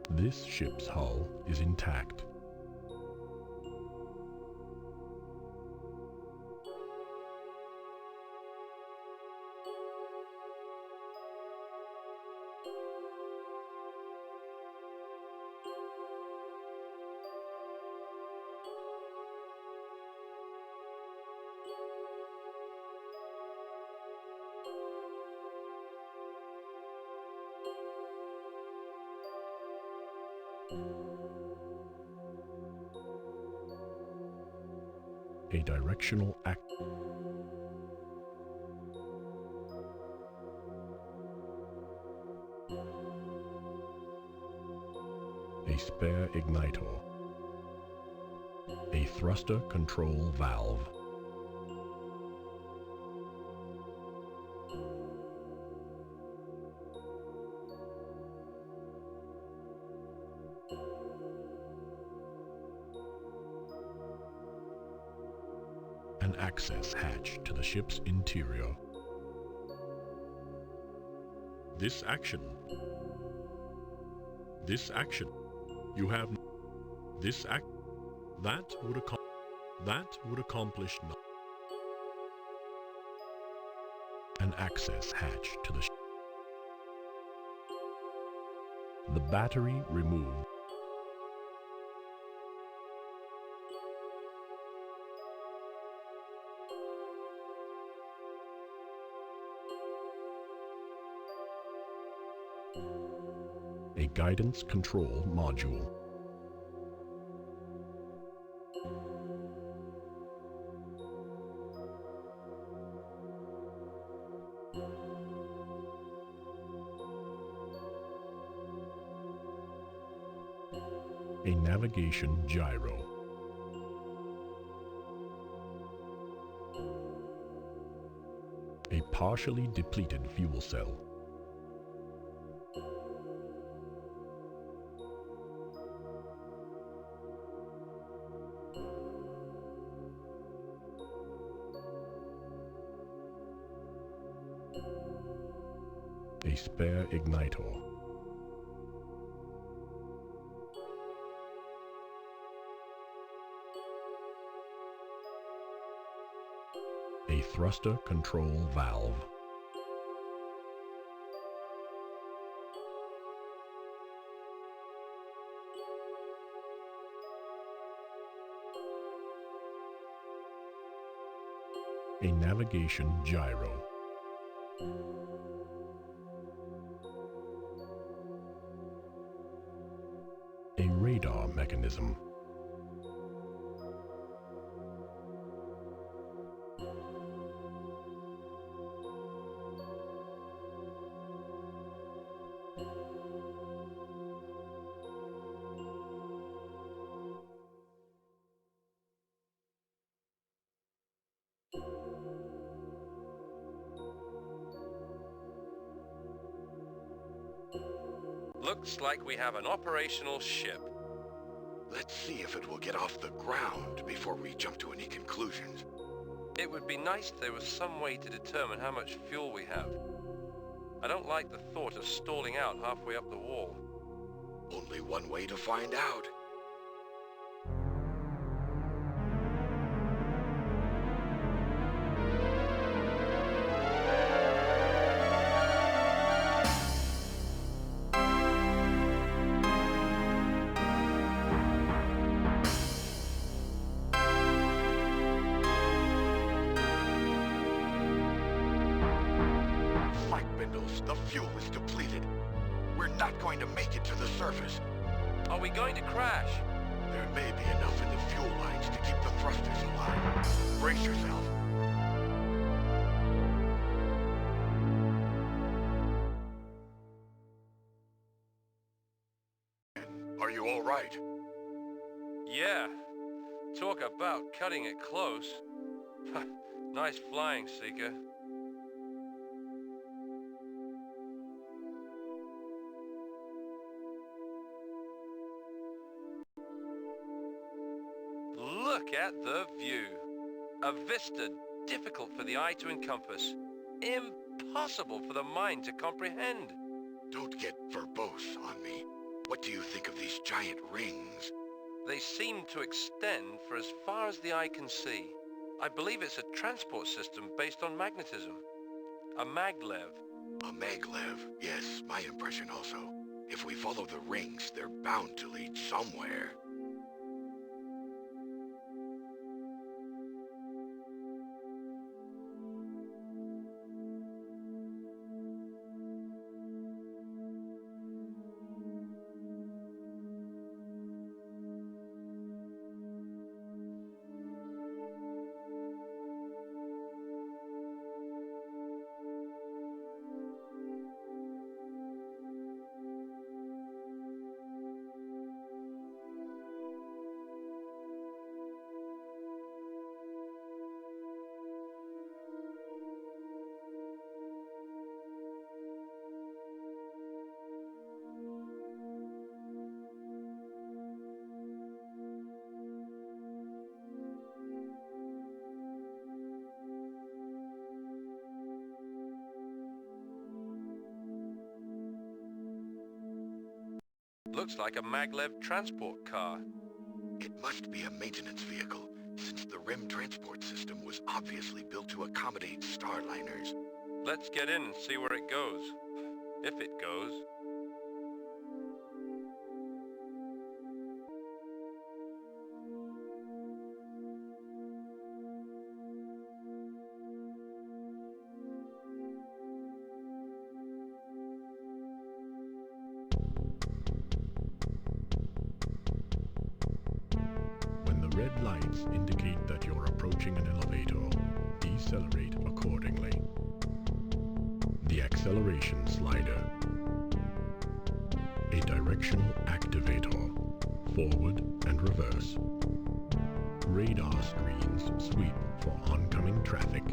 A: This ship's hull is intact. A directional act. A spare igniter. A thruster control valve. An access hatch to the ship's interior. This action, you have this act, that would accomplish nothing. An access hatch to the ship. The battery removed. A guidance control module. A navigation gyro. A partially depleted fuel cell. A spare igniter. A thruster control valve. A navigation gyro. A radar mechanism.
G: Looks like we have an operational ship.
F: Let's see if it will get off the ground before we jump to any conclusions.
G: It would be nice if there was some way to determine how much fuel we have. I don't like the thought of stalling out halfway up the wall.
F: Only one way to find out. The fuel is depleted. We're not going to make it to the surface.
G: Are we going to crash?
F: There may be enough in the fuel lines to keep the thrusters alive. Brace yourself. Are you all right?
G: Yeah. Talk about cutting it close. Nice flying, Seeker. Look at the view. A vista difficult for the eye to encompass. Impossible for the mind to comprehend.
F: Don't get verbose on me. What do you think of these giant rings?
G: They seem to extend for as far as the eye can see. I believe it's a transport system based on magnetism. A maglev.
F: A maglev, yes, my impression also. If we follow the rings, they're bound to lead somewhere.
G: Looks like a maglev transport car.
F: It must be a maintenance vehicle, since the RIM transport system was obviously built to accommodate starliners.
G: Let's get in and see where it goes. If it goes.
A: Red lights indicate that you're approaching an elevator. Decelerate accordingly. The acceleration slider. A directional activator. Forward and reverse. Radar screens sweep for oncoming traffic.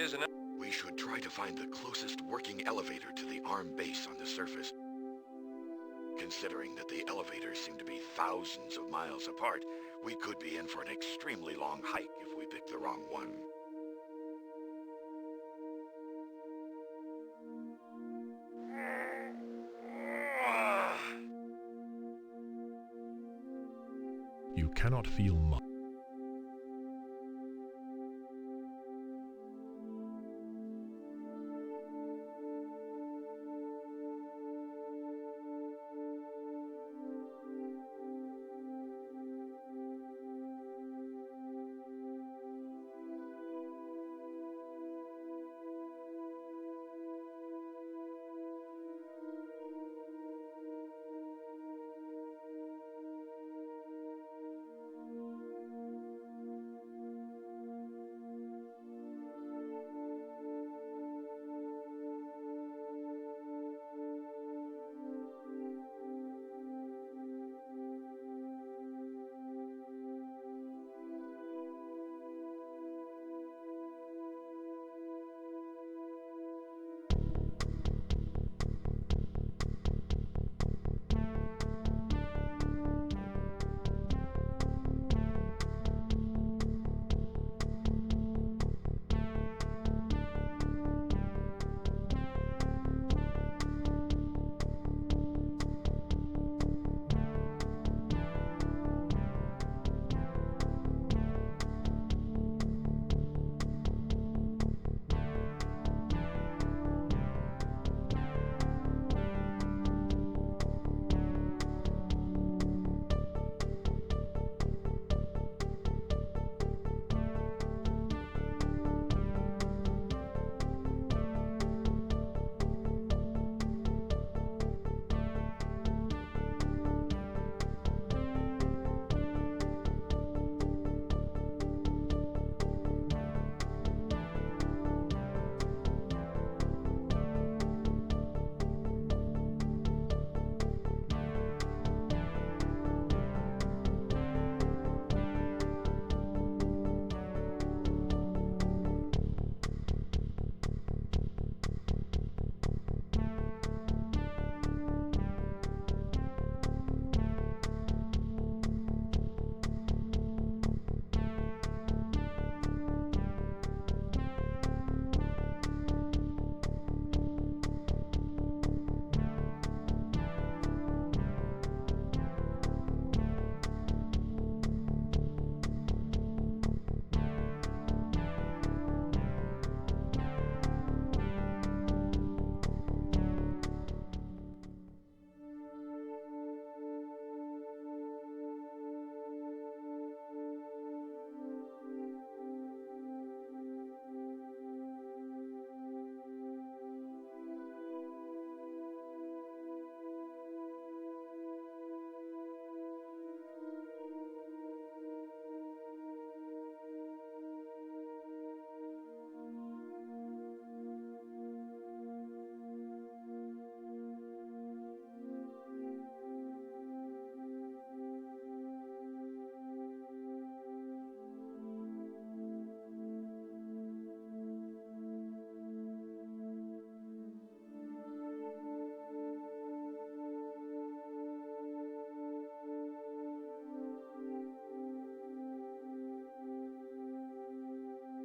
G: is an...
F: We should try to find the closest working elevator to the ARM base on the surface. Considering that the elevators seem to be thousands of miles apart, we could be in for an extremely long hike if we pick the wrong one.
A: You cannot feel much.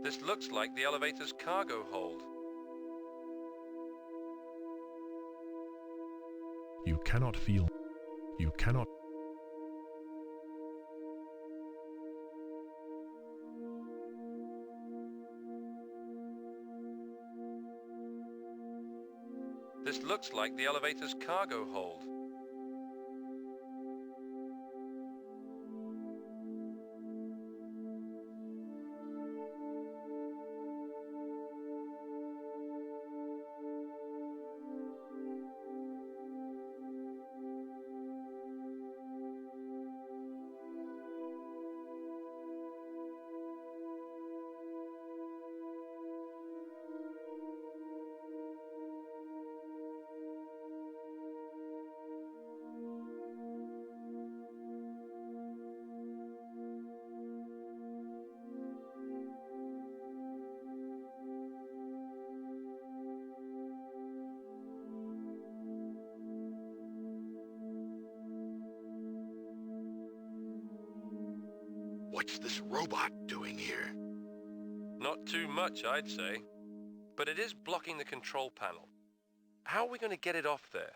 G: This looks like the elevator's cargo hold.
A: You cannot feel. You cannot.
G: This looks like the elevator's cargo hold.
F: What's this robot doing here?
G: Not too much, I'd say. But it is blocking the control panel. How are we going to get it off there?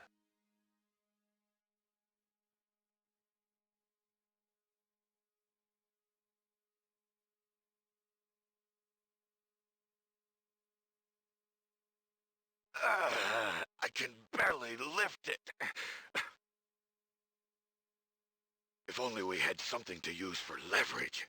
F: I can barely lift it. If only we had something to use for leverage.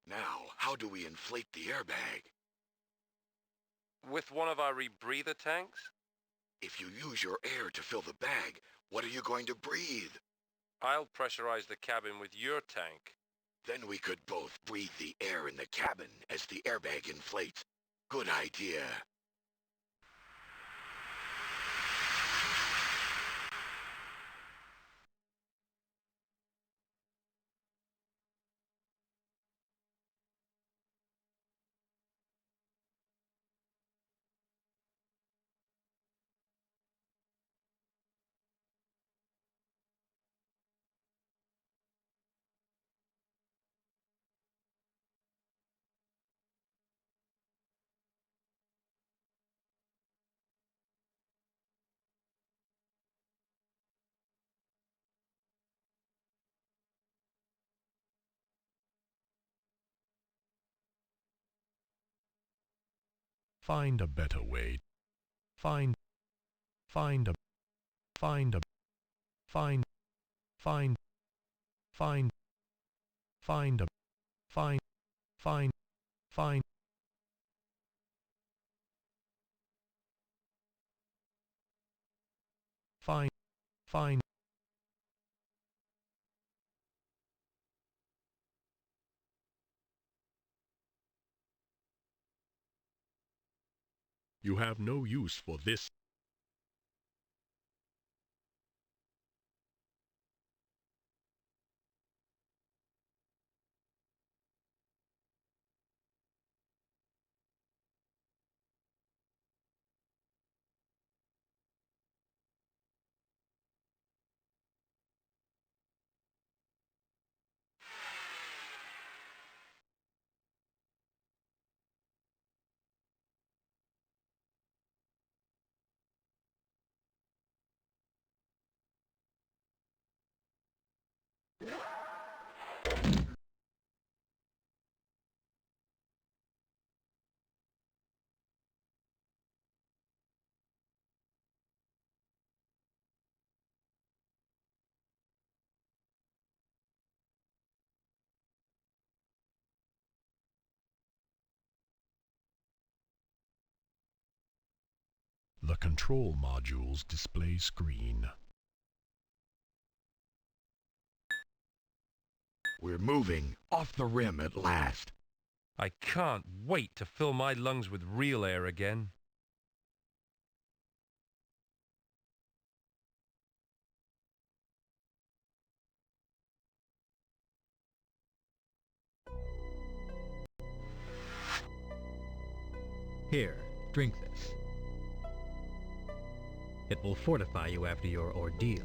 F: Now, how do we inflate the airbag?
G: With one of our rebreather tanks?
F: If you use your air to fill the bag, what are you going to breathe?
G: I'll pressurize the cabin with your tank.
F: Then we could both breathe the air in the cabin as the airbag inflates. Good idea.
A: Find a better way. Find a find a find a find find find find a find find find find find. You have no use for this. The control module's display screen.
F: We're moving off the rim at last.
G: I can't wait to fill my lungs with real air again.
B: Here, drink this. It will fortify you after your ordeal.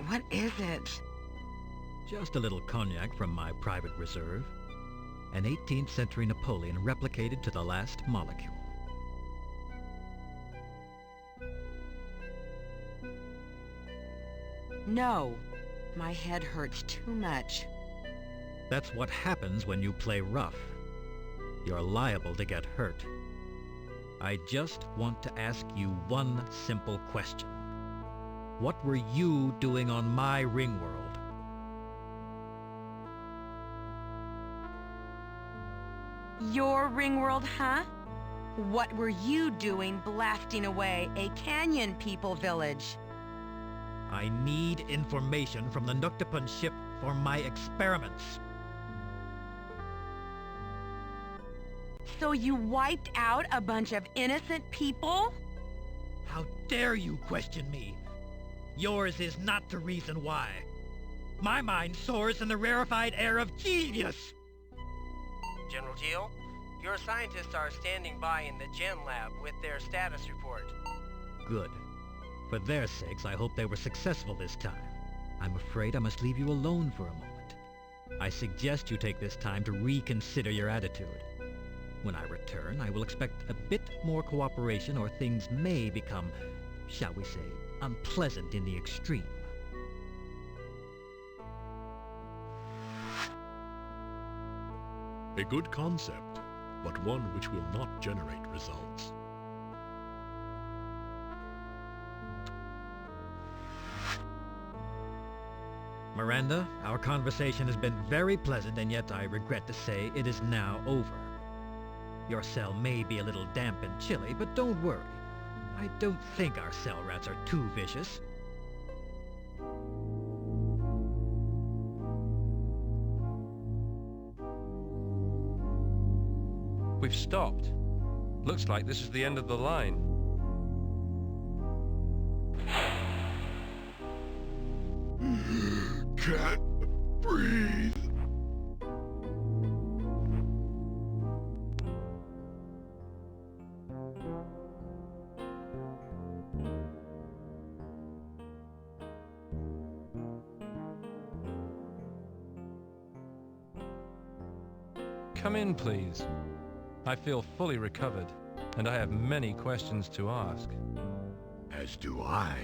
E: What is it?
B: Just a little cognac from my private reserve. An 18th century Napoleon replicated to the last molecule.
E: No. My head hurts too much.
B: That's what happens when you play rough. You're liable to get hurt. I just want to ask you one simple question. What were you doing on my Ringworld?
E: Your Ringworld, huh? What were you doing blasting away a Canyon People village?
B: I need information from the Nuktapan ship for my experiments.
E: So you wiped out a bunch of innocent people?
B: How dare you question me? Yours is not the reason why. My mind soars in the rarefied air of genius!
K: General Teal, your scientists are standing by in the Gen Lab with their status report.
B: Good. For their sakes, I hope they were successful this time. I'm afraid I must leave you alone for a moment. I suggest you take this time to reconsider your attitude. When I return, I will expect a bit more cooperation, or things may become, shall we say, unpleasant in the extreme.
A: A good concept, but one which will not generate results.
B: Miranda, our conversation has been very pleasant, and yet I regret to say it is now over. Your cell may be a little damp and chilly, but don't worry. I don't think our cell rats are too vicious.
G: We've stopped. Looks like this is the end of the line.
F: Can't breathe.
G: Come in, please. I feel fully recovered, and I have many questions to ask.
F: As do I.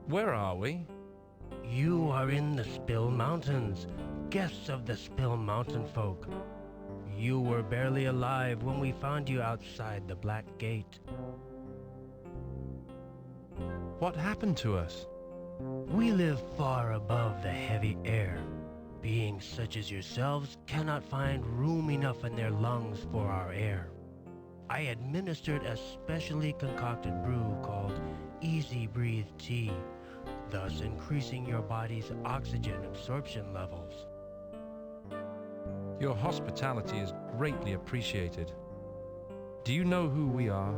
G: Where are we?
K: You are in the Spill Mountains, guests of the Spill Mountain folk. You were barely alive when we found you outside the Black Gate.
G: What happened to us?
K: We live far above the heavy air. Beings such as yourselves cannot find room enough in their lungs for our air. I administered a specially concocted brew called Easy Breathe Tea, thus increasing your body's oxygen absorption levels.
G: Your hospitality is greatly appreciated. Do you know who we are?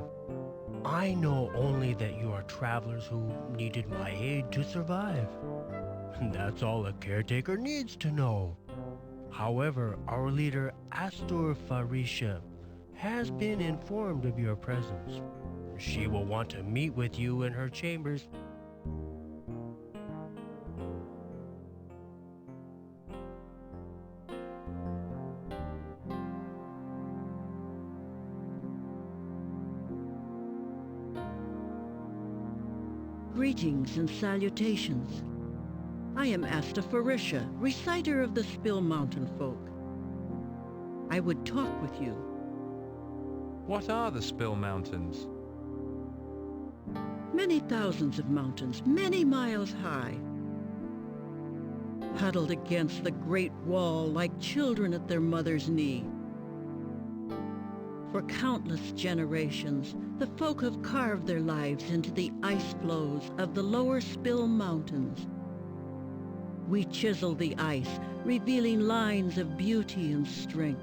K: I know only that you are travelers who needed my aid to survive. That's all a caretaker needs to know. However, our leader, Astor Farisha, has been informed of your presence. She will want to meet with you in her chambers.
C: Greetings and salutations. I am Asta Farisha, reciter of the Spill Mountain folk. I would talk with you.
G: What are the Spill Mountains?
C: Many thousands of mountains, many miles high. Huddled against the great wall like children at their mother's knee. For countless generations, the folk have carved their lives into the ice flows of the lower Spill Mountains. We chisel the ice, revealing lines of beauty and strength.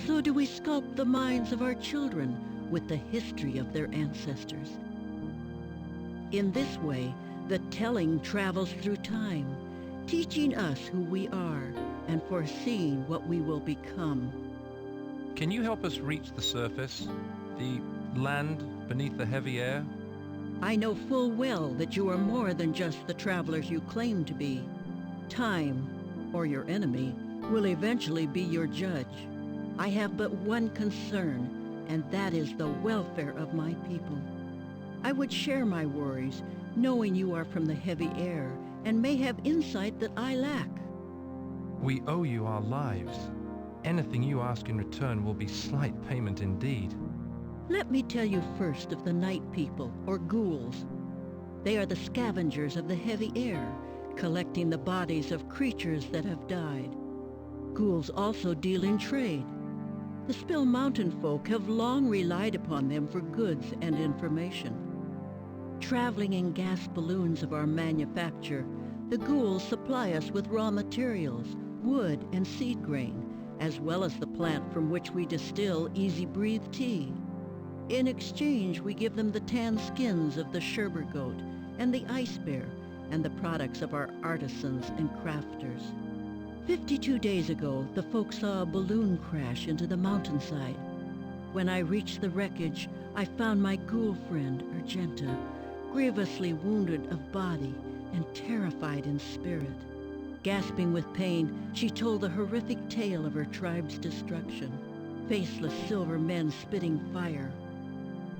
C: So do we sculpt the minds of our children with the history of their ancestors. In this way, the telling travels through time, teaching us who we are and foreseeing what we will become.
G: Can you help us reach the surface? The land beneath the heavy air?
C: I know full well that you are more than just the travelers you claim to be. Time, or your enemy, will eventually be your judge. I have but one concern, and that is the welfare of my people. I would share my worries, knowing you are from the heavy air, and may have insight that I lack.
G: We owe you our lives. Anything you ask in return will be slight payment indeed.
C: Let me tell you first of the night people, or ghouls. They are the scavengers of the heavy air, collecting the bodies of creatures that have died. Ghouls also deal in trade. The Spill Mountain folk have long relied upon them for goods and information. Traveling in gas balloons of our manufacture, the ghouls supply us with raw materials,
L: wood and seed grain, as well as the plant from which we distill Easy Breathe tea. In exchange, we give them the tan skins of the Sherber goat and the ice bear, and the products of our artisans and crafters. 52 days ago, the folks saw a balloon crash into the mountainside. When I reached the wreckage, I found my ghoul friend, Argenta, grievously wounded of body and terrified in spirit. Gasping with pain, she told the horrific tale of her tribe's destruction. Faceless silver men spitting fire.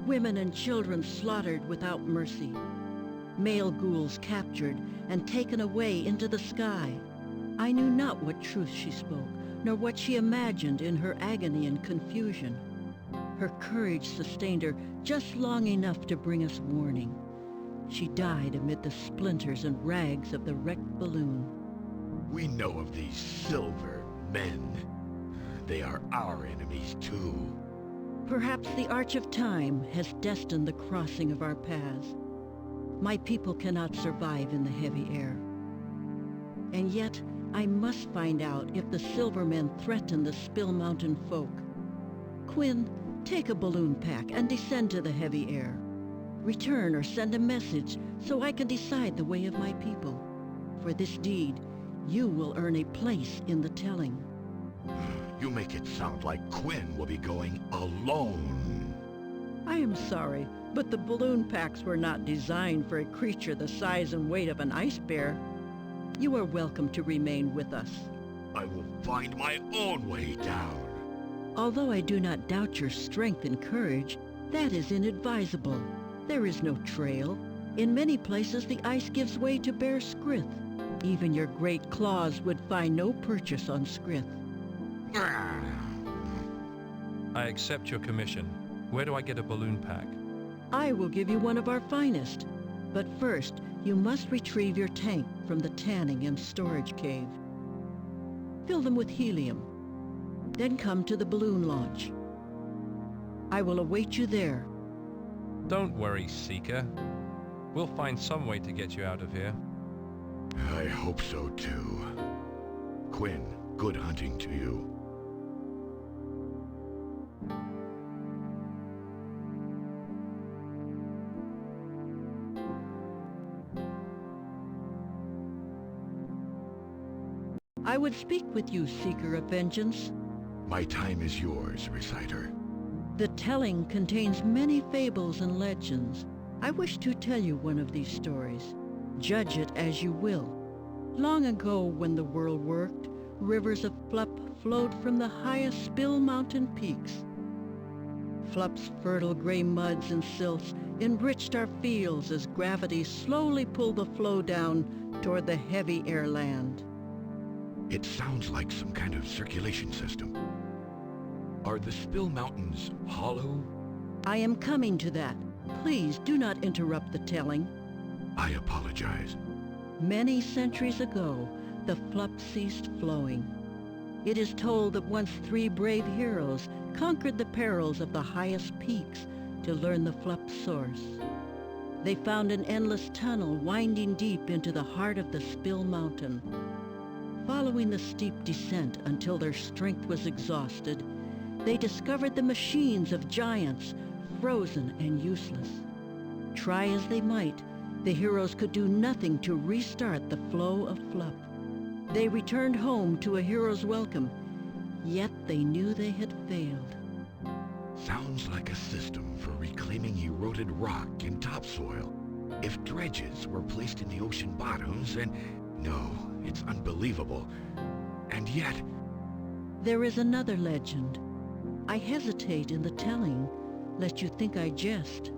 L: Women and children slaughtered without mercy. Male ghouls captured and taken away into the sky. I knew not what truth she spoke, nor what she imagined in her agony and confusion. Her courage sustained her just long enough to bring us warning. She died amid the splinters and rags of the wrecked balloon.
F: We know of these silver men. They are our enemies too.
L: Perhaps the Arch of Time has destined the crossing of our paths. My people cannot survive in the heavy air. And yet, I must find out if the Silvermen threaten the Spill Mountain folk. Quinn, take a balloon pack and descend to the heavy air. Return or send a message so I can decide the way of my people. For this deed, you will earn a place in the telling.
F: You make it sound like Quinn will be going alone.
L: I am sorry, but the balloon packs were not designed for a creature the size and weight of an ice bear. You are welcome to remain with us.
F: I will find my own way down.
L: Although I do not doubt your strength and courage, that is inadvisable. There is no trail. In many places the ice gives way to bare skrith. Even your great claws would find no purchase on skrith.
G: I accept your commission. Where do I get a balloon pack?
L: I will give you one of our finest. But first, you must retrieve your tank from the tanning and storage cave. Fill them with helium. Then come to the balloon launch. I will await you there.
G: Don't worry, Seeker. We'll find some way to get you out of here.
F: I hope so too. Quinn, good hunting to you.
L: I would speak with you, Seeker of Vengeance.
F: My time is yours, Reciter.
L: The telling contains many fables and legends. I wish to tell you one of these stories. Judge it as you will. Long ago, when the world worked, rivers of Flup flowed from the highest Spill Mountain peaks. Flup's fertile gray muds and silts enriched our fields as gravity slowly pulled the flow down toward the heavy air land.
F: It sounds like some kind of circulation system. Are the Spill Mountains hollow?
L: I am coming to that. Please do not interrupt the telling.
F: I apologize.
L: Many centuries ago, the Flup ceased flowing. It is told that once 3 brave heroes conquered the perils of the highest peaks to learn the Flup's source. They found an endless tunnel winding deep into the heart of the Spill Mountain. Following the steep descent until their strength was exhausted, they discovered the machines of giants, frozen and useless. Try as they might, the heroes could do nothing to restart the flow of Flup. They returned home to a hero's welcome, yet they knew they had failed.
F: Sounds like a system for reclaiming eroded rock and topsoil. If dredges were placed in the ocean bottoms and... No, it's unbelievable. And yet...
L: There is another legend. I hesitate in the telling, lest you think I jest.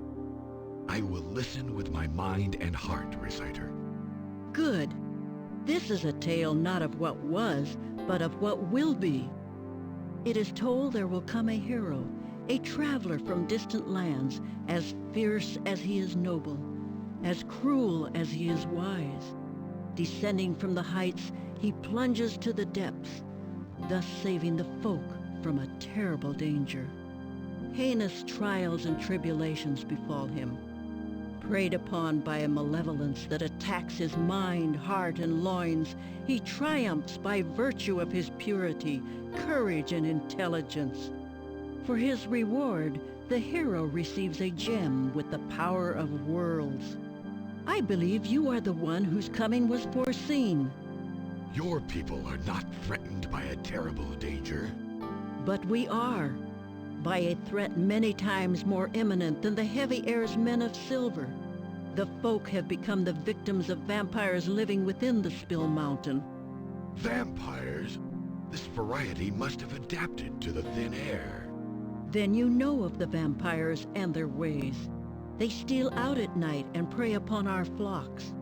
F: I will listen with my mind and heart, Reciter.
L: Good. This is a tale not of what was, but of what will be. It is told there will come a hero, a traveler from distant lands, as fierce as he is noble, as cruel as he is wise. Descending from the heights, he plunges to the depths, thus saving the folk from a terrible danger. Heinous trials and tribulations befall him. Preyed upon by a malevolence that attacks his mind, heart, and loins, he triumphs by virtue of his purity, courage, and intelligence. For his reward, the hero receives a gem with the power of worlds. I believe you are the one whose coming was foreseen.
F: Your people are not threatened by a terrible danger.
L: But we are, by a threat many times more imminent than the heavy air's men of silver. The folk have become the victims of vampires living within the Spill Mountain.
F: Vampires? This variety must have adapted to the thin air.
L: Then you know of the vampires and their ways. They steal out at night and prey upon our flocks.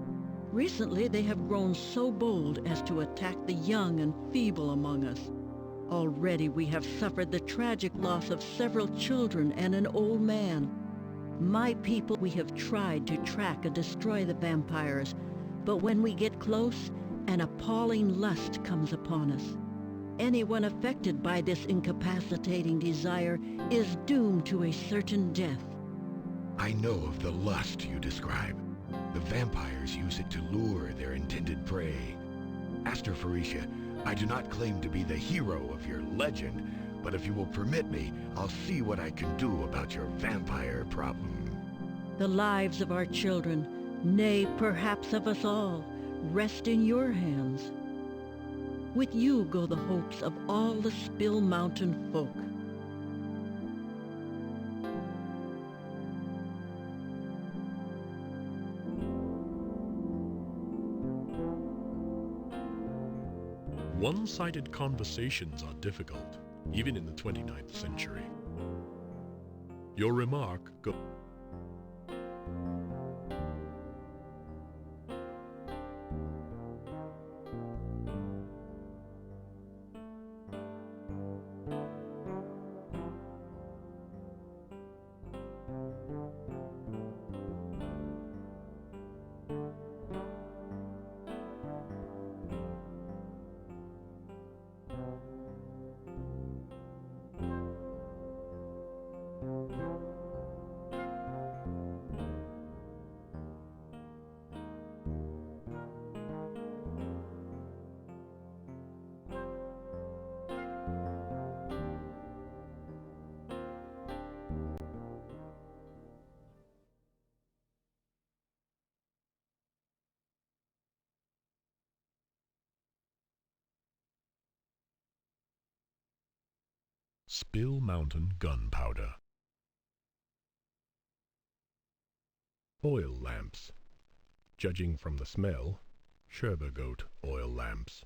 L: Recently they have grown so bold as to attack the young and feeble among us. Already we have suffered the tragic loss of several children and an old man. My people, we have tried to track and destroy the vampires, but when we get close, an appalling lust comes upon us. Anyone affected by this incapacitating desire is doomed to a certain death.
F: I know of the lust you describe. The vampires use it to lure their intended prey. Aster Pharisha, I do not claim to be the hero of your legend, but if you will permit me, I'll see what I can do about your vampire problem.
L: The lives of our children, nay, perhaps of us all, rest in your hands. With you go the hopes of all the Spill Mountain folk.
A: One-sided conversations are difficult, even in the 29th century. Your remark go... Spill Mountain gunpowder. Oil lamps. Judging from the smell, Sherber goat oil lamps.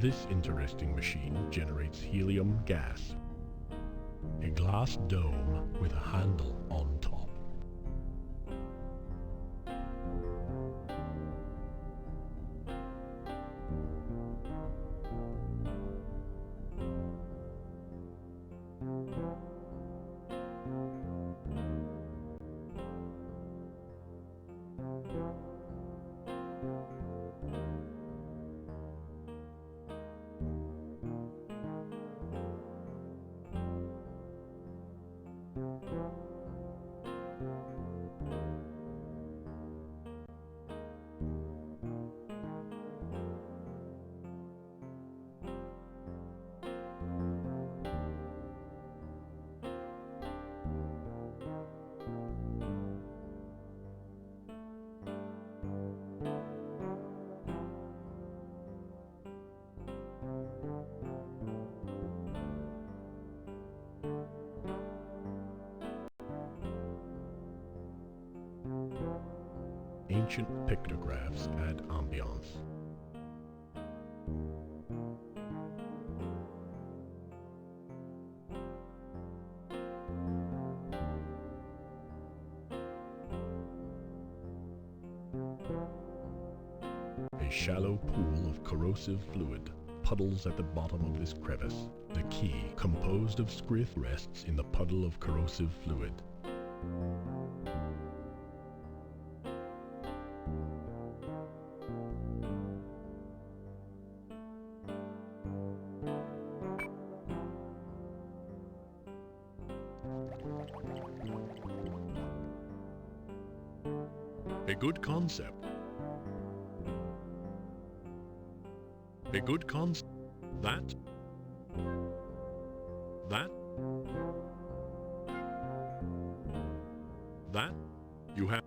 A: This interesting machine generates helium gas. A glass dome with a handle on top. Ancient pictographs add ambiance. A shallow pool of corrosive fluid puddles at the bottom of this crevice. The key, composed of script, rests in the puddle of corrosive fluid. A good concept. A good concept. That. You have.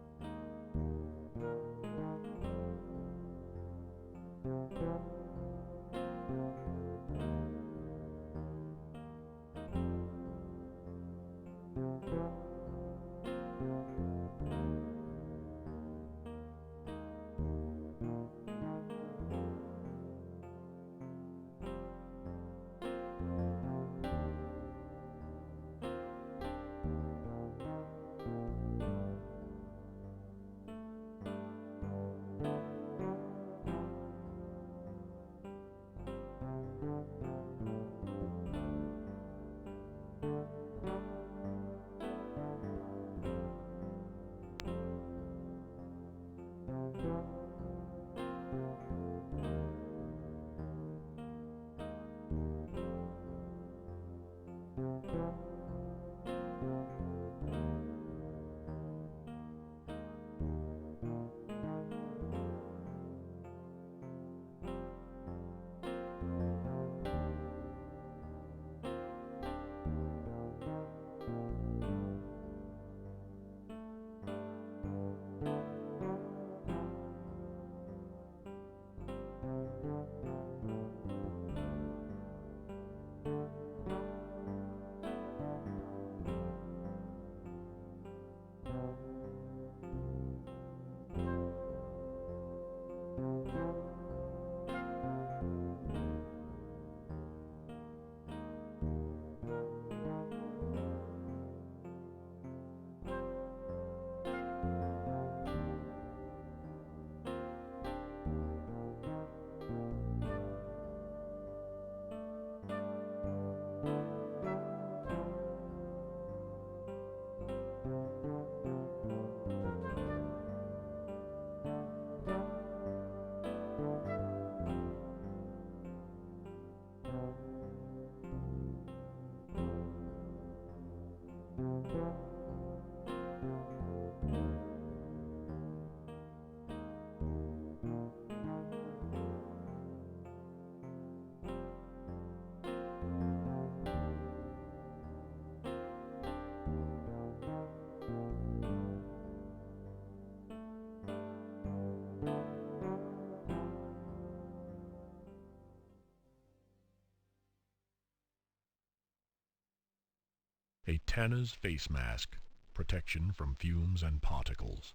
A: A tanner's face mask, protection from fumes and particles.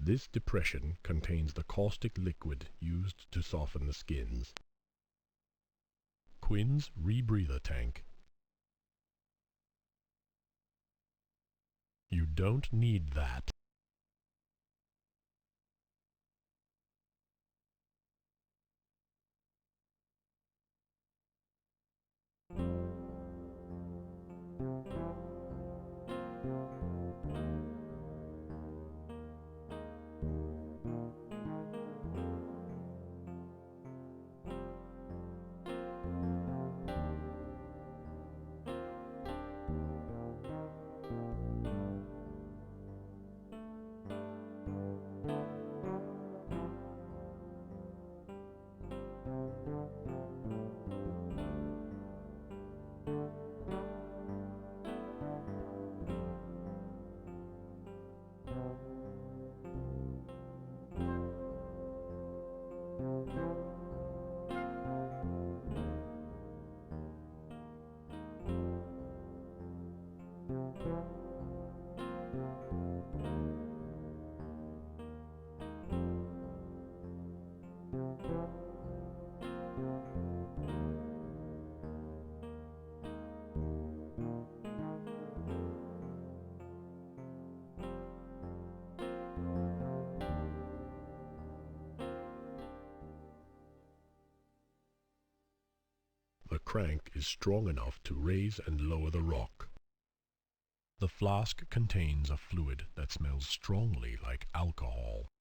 A: This depression contains the caustic liquid used to soften the skins. Quinn's rebreather tank. You don't need that. The crank is strong enough to raise and lower the rock. The flask contains a fluid that smells strongly like alcohol.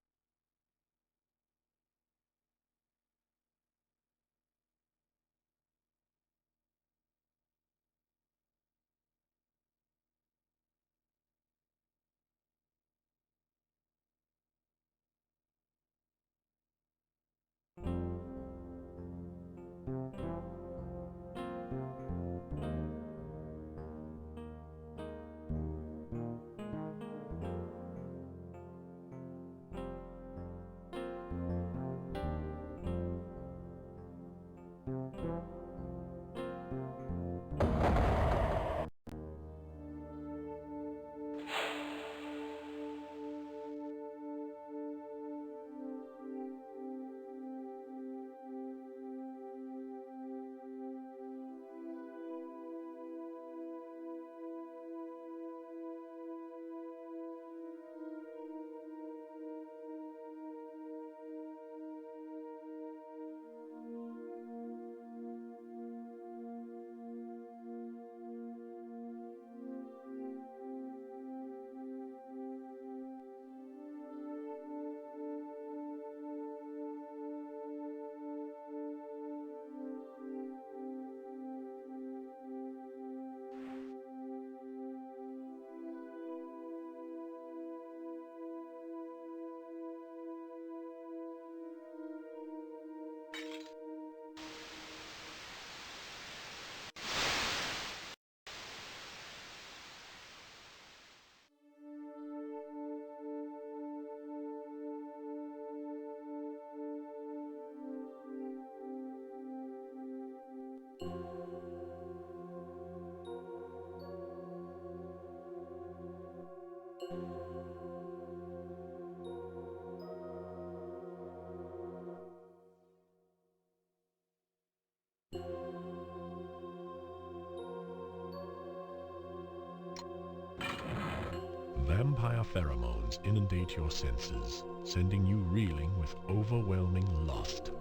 A: Vampire pheromones inundate your senses, sending you reeling with overwhelming lust.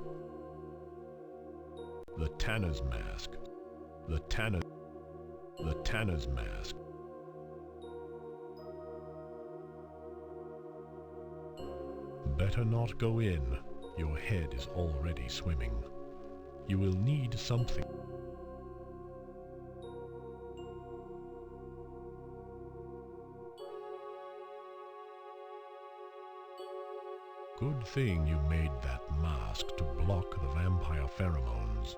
A: The Tanner's Mask. The Tanner's Mask. Better not go in. Your head is already swimming. You will need something. Good thing you made that mask to block the vampire pheromones.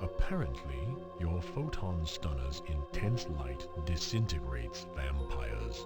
A: Apparently, your photon stunner's intense light disintegrates vampires.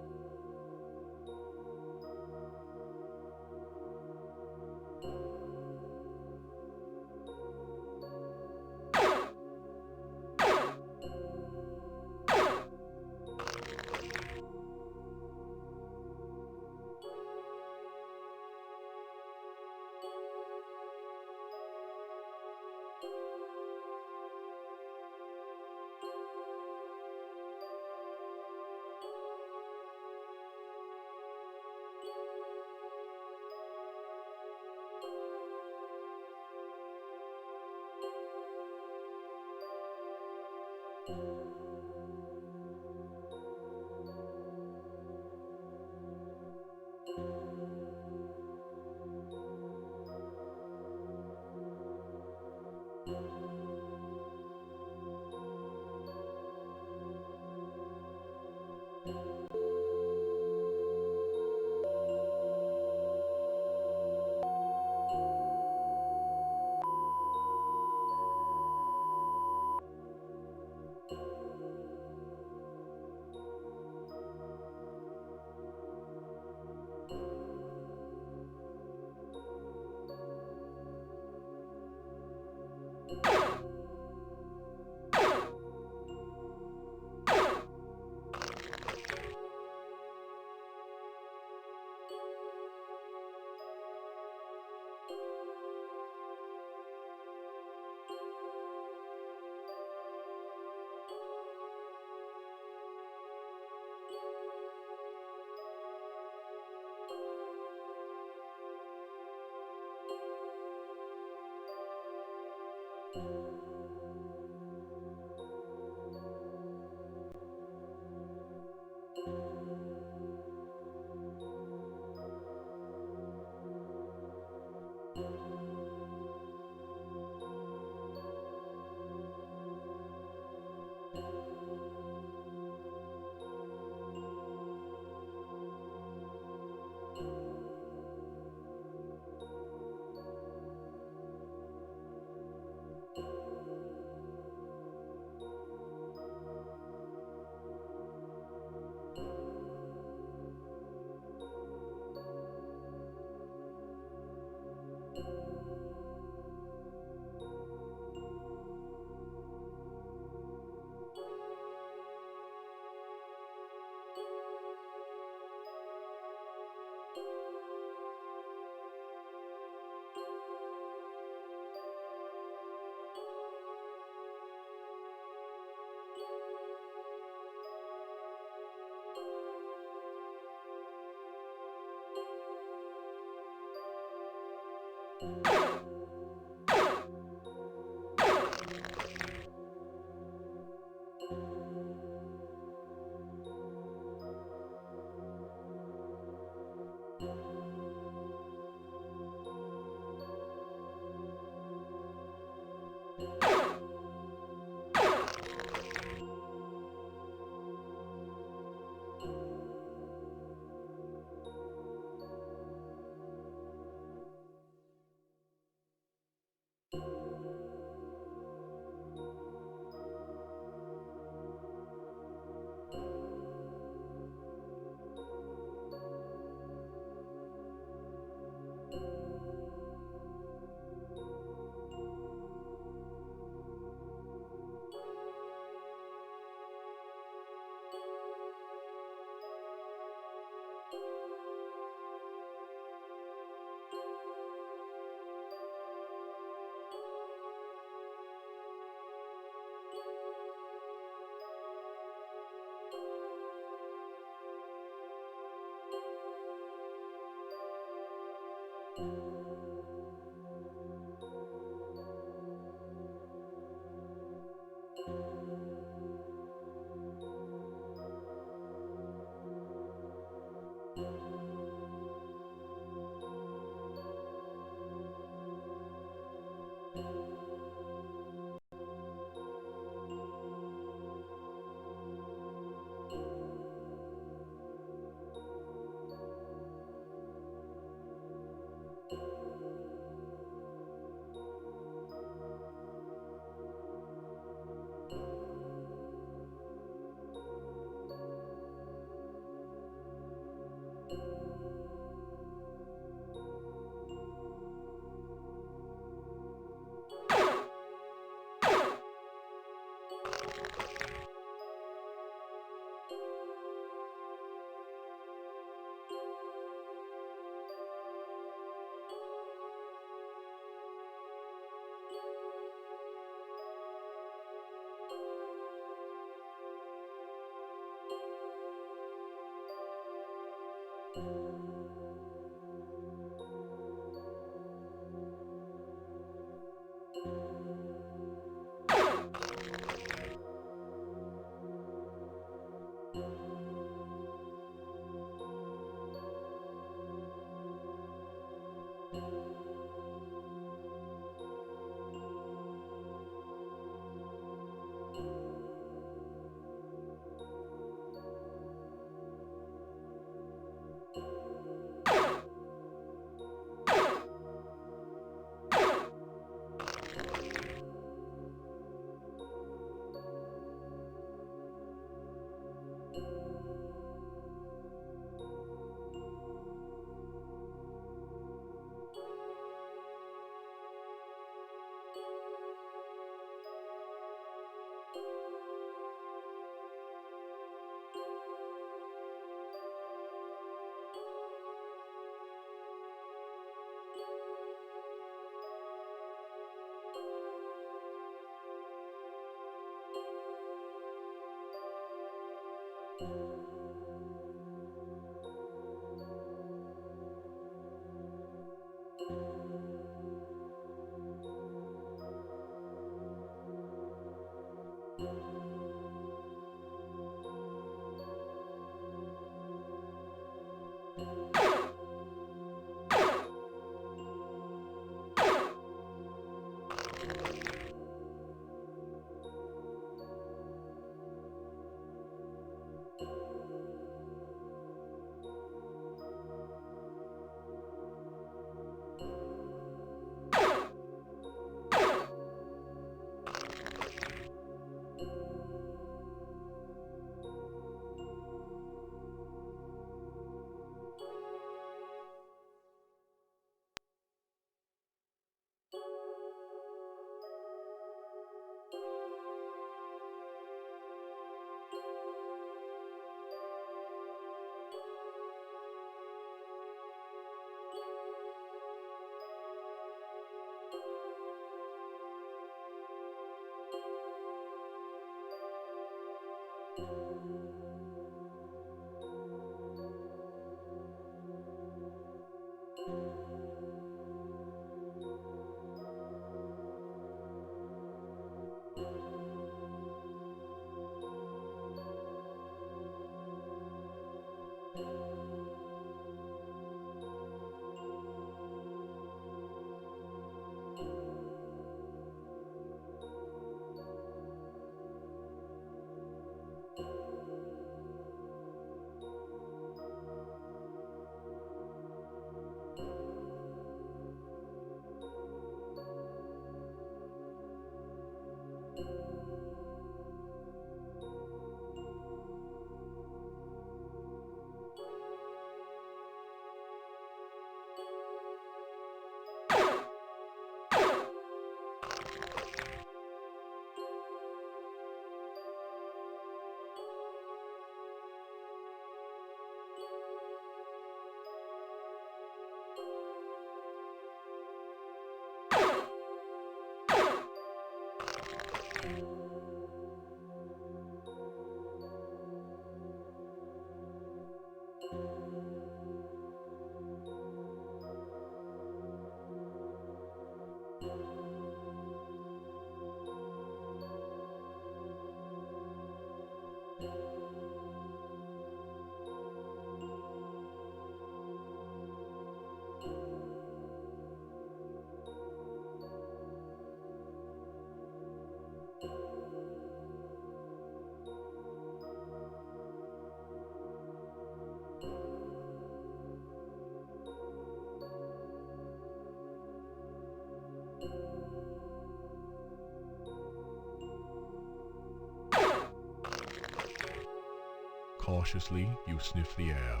A: Cautiously, you sniff the air.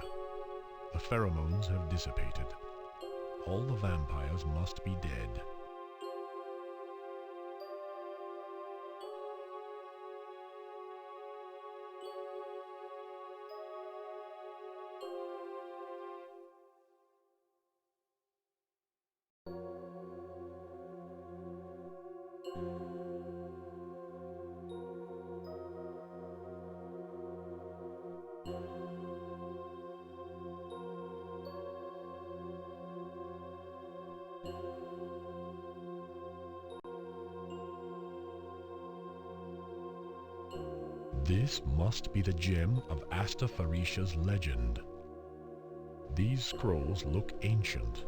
A: The pheromones have dissipated. All the vampires must be dead. This must be the gem of Astafarisha's legend. These scrolls look ancient.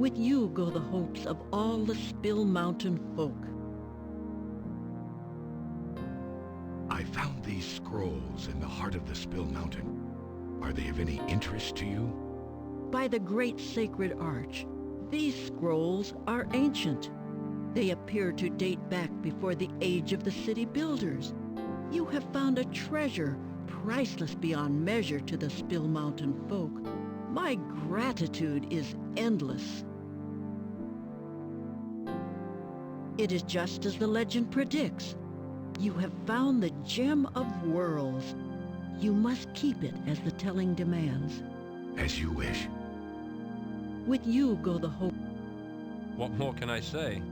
L: With you go the hopes of all the Spill Mountain folk.
F: I found these scrolls in the heart of the Spill Mountain. Are they of any interest to you?
L: By the great sacred arch, these scrolls are ancient. They appear to date back before the age of the city builders. You have found a treasure priceless beyond measure to the Spill Mountain folk. My gratitude is endless. It is just as the legend predicts. You have found the gem of worlds. You must keep it as the telling demands.
F: As you wish.
L: With you go the hope.
G: What more can I say?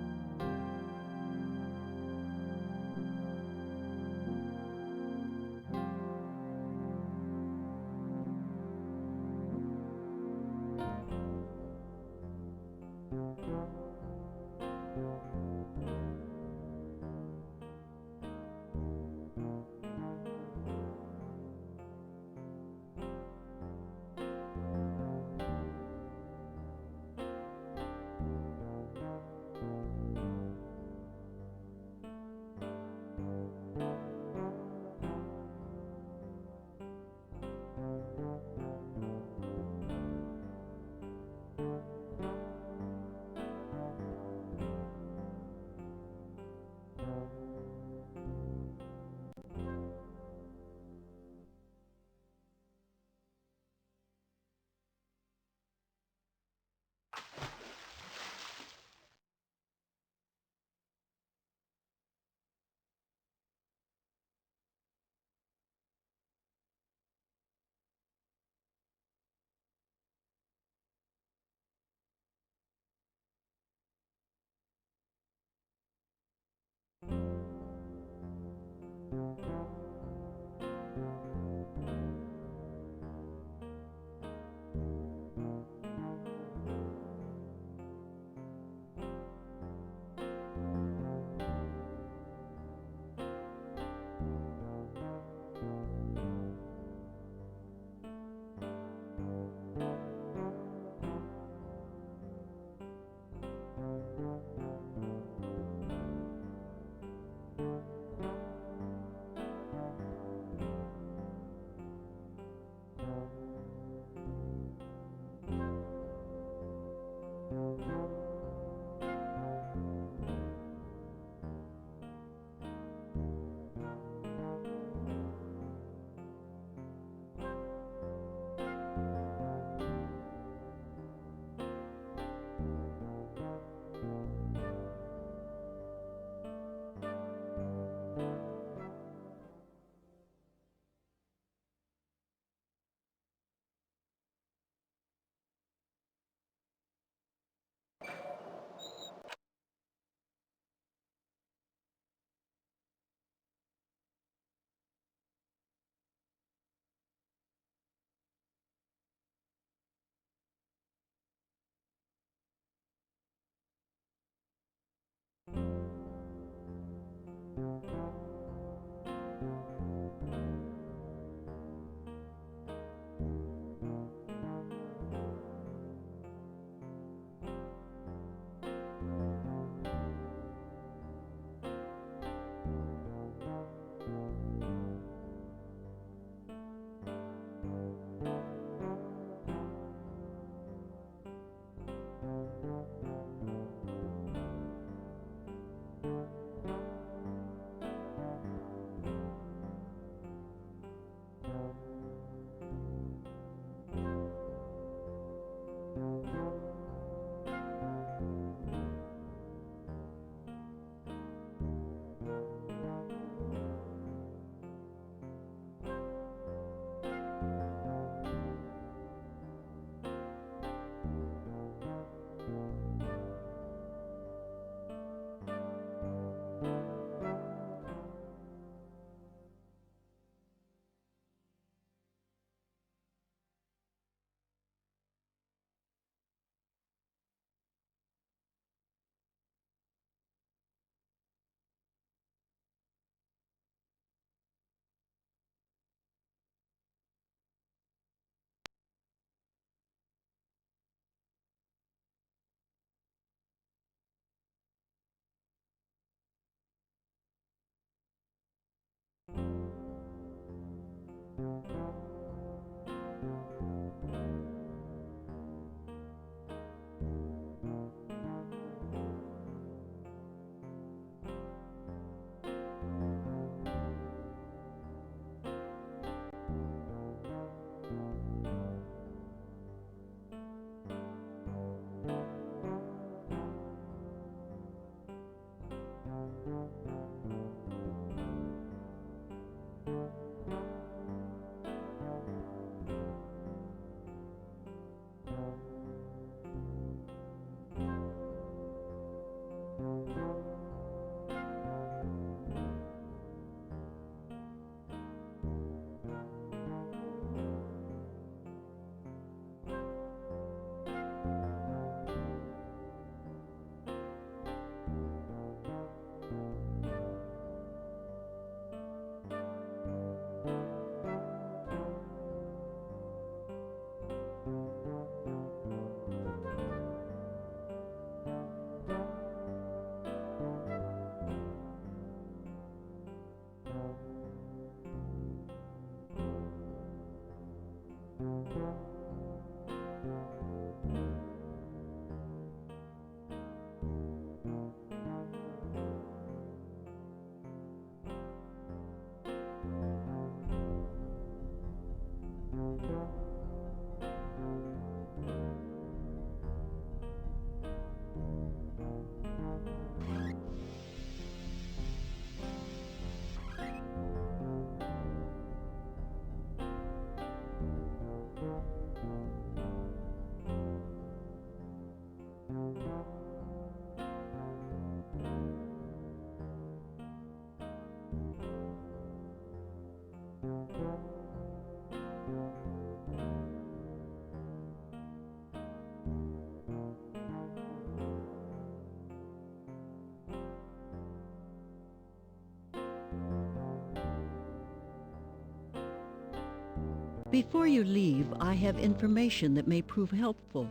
L: Before you leave, I have information that may prove helpful.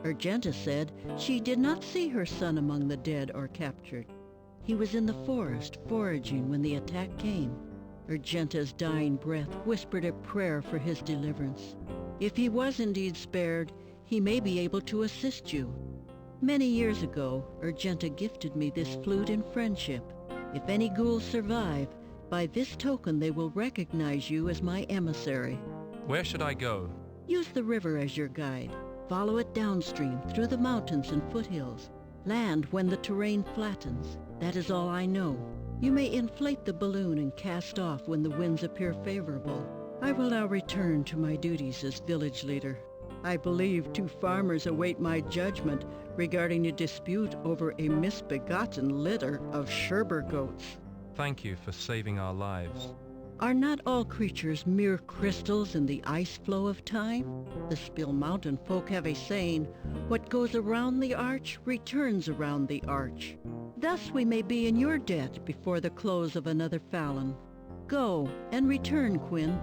L: Urgenta said she did not see her son among the dead or captured. He was in the forest foraging when the attack came. Urgenta's dying breath whispered a prayer for his deliverance. If he was indeed spared, he may be able to assist you. Many years ago, Urgenta gifted me this flute in friendship. If any ghouls survive, by this token they will recognize you as my emissary.
G: Where should I go?
L: Use the river as your guide. Follow it downstream through the mountains and foothills. Land when the terrain flattens. That is all I know. You may inflate the balloon and cast off when the winds appear favorable. I will now return to my duties as village leader. I believe 2 farmers await my judgment regarding a dispute over a misbegotten litter of Sherber goats.
G: Thank you for saving our lives.
L: Are not all creatures mere crystals in the ice flow of time? The Spill Mountain folk have a saying, what goes around the arch returns around the arch. Thus we may be in your debt before the close of another Fallon. Go and return, Quinn.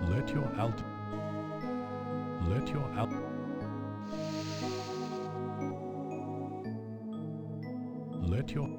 A: Let your alt... Let your alt... Let your...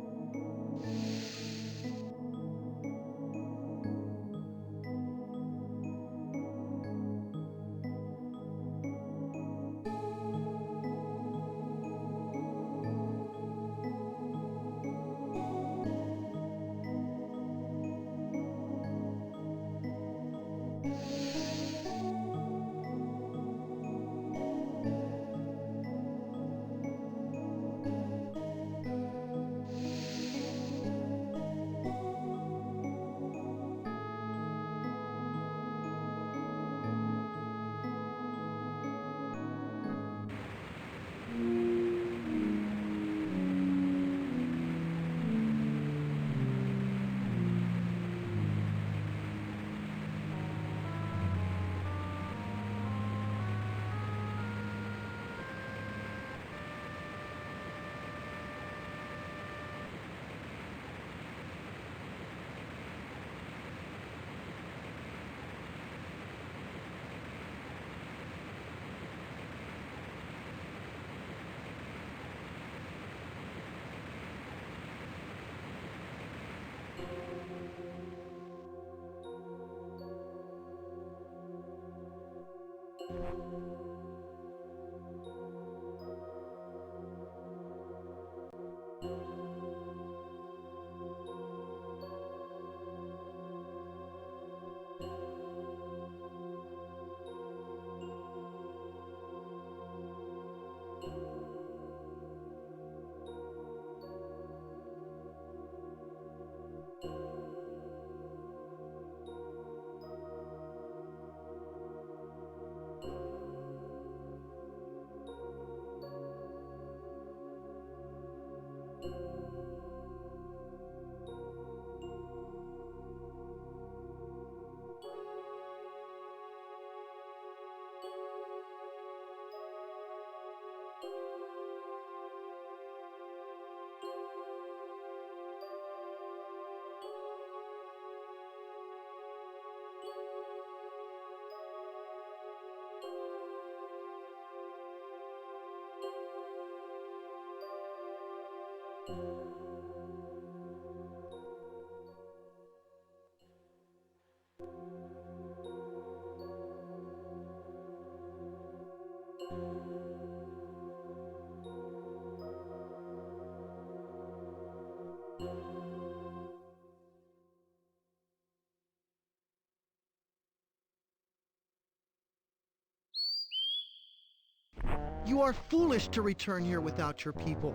M: You are foolish to return here without your people.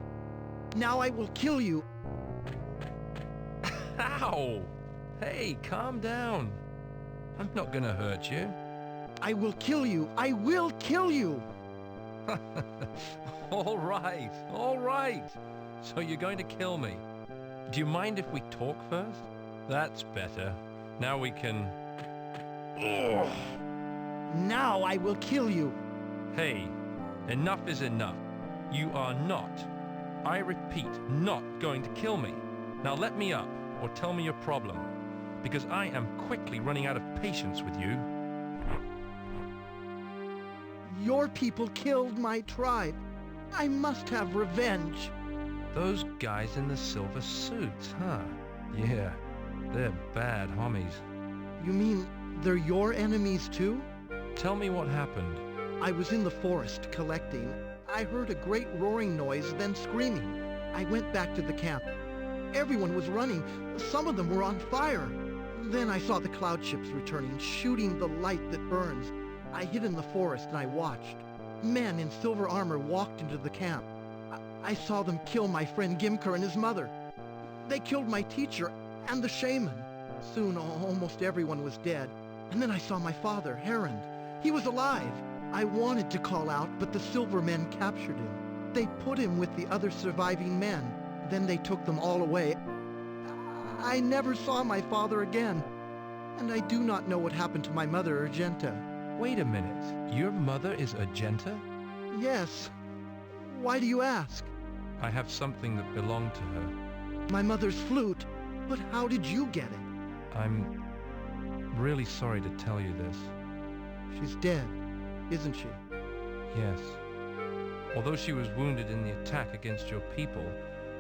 M: Now I will kill you.
G: Ow! Hey, calm down. I'm not gonna hurt you.
M: I will kill you. I will kill you.
G: All right, all right. So you're going to kill me. Do you mind if we talk first? That's better. Now we can... Ugh.
M: Now I will kill you.
G: Hey, enough is enough. You are not, I repeat, not going to kill me. Now let me up, or tell me your problem, because I am quickly running out of patience with you.
M: Your people killed my tribe. I must have revenge.
G: Those guys in the silver suits, huh? Yeah, they're bad homies.
M: You mean they're your enemies too?
G: Tell me what happened.
M: I was in the forest collecting. I heard a great roaring noise, then screaming. I went back to the camp. Everyone was running. Some of them were on fire. Then I saw the cloud ships returning, shooting the light that burns. I hid in the forest and I watched. Men in silver armor walked into the camp. I saw them kill my friend Gimker and his mother. They killed my teacher and the shaman. Soon almost everyone was dead. And then I saw my father, Herond. He was alive. I wanted to call out, but the silver men captured him. They put him with the other surviving men. Then they took them all away. I never saw my father again. And I do not know what happened to my mother, Argenta.
G: Wait a minute. Your mother is Argenta?
M: Yes. Why do you ask?
G: I have something that belonged to her.
M: My mother's flute. But how did you get it?
G: I'm really sorry to tell you this.
M: She's dead, isn't she?
G: Yes. Although she was wounded in the attack against your people,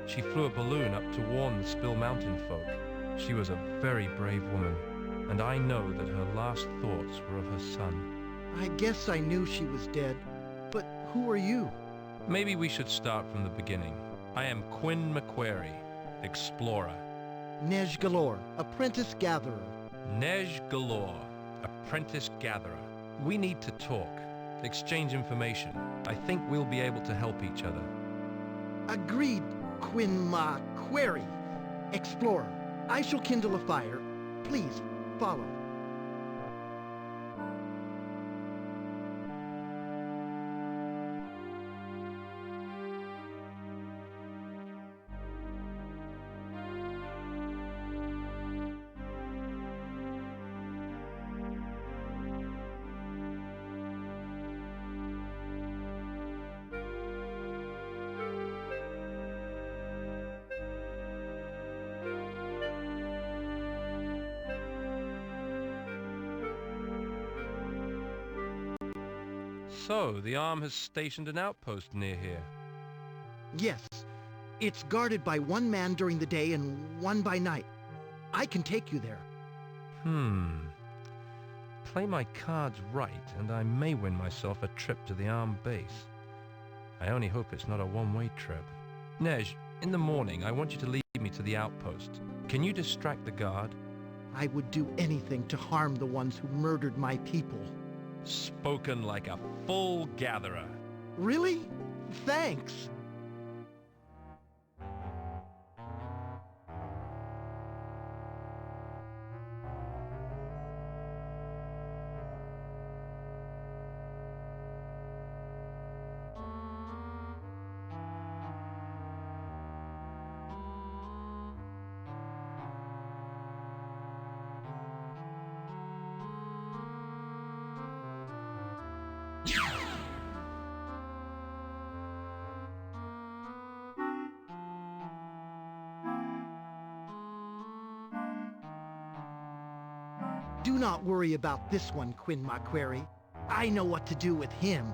G: she flew a balloon up to warn the Spill Mountain folk. She was a very brave woman, and I know that her last thoughts were of her son.
M: I guess I knew she was dead. But who are you?
G: Maybe we should start from the beginning. I am Quinn McQuarrie, explorer.
M: Nej Galore, apprentice gatherer.
G: Nej Galore, apprentice gatherer. We need to talk, exchange information. I think we'll be able to help each other.
M: Agreed, Quinn McQuarrie, explorer. I shall kindle a fire. Please, follow.
G: So, the Arm has stationed an outpost near here?
M: Yes. It's guarded by one man during the day and one by night. I can take you there.
G: Play my cards right, and I may win myself a trip to the Arm base. I only hope it's not a one-way trip. Nej, in the morning, I want you to lead me to the outpost. Can you distract the guard?
M: I would do anything to harm the ones who murdered my people.
G: Spoken like a full gatherer.
M: Really? Thanks. Do not worry about this one, Quinn McQuarrie. I know what to do with him.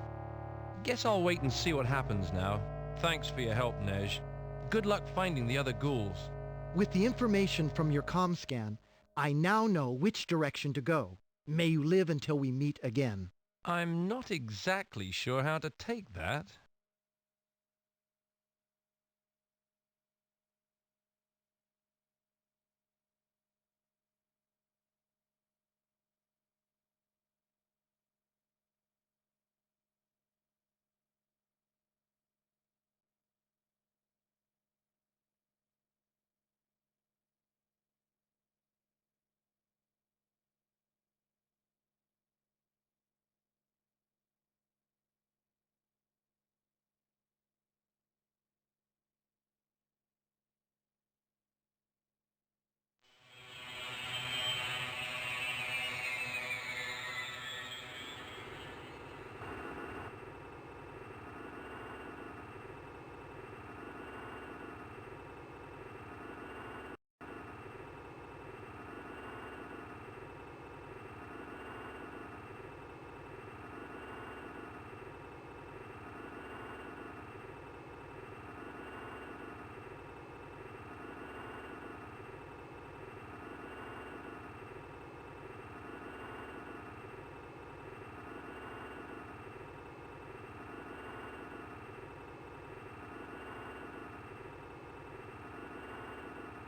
G: Guess I'll wait and see what happens now. Thanks for your help, Nej. Good luck finding the other ghouls.
M: With the information from your comm scan, I now know which direction to go. May you live until we meet again.
G: I'm not exactly sure how to take that.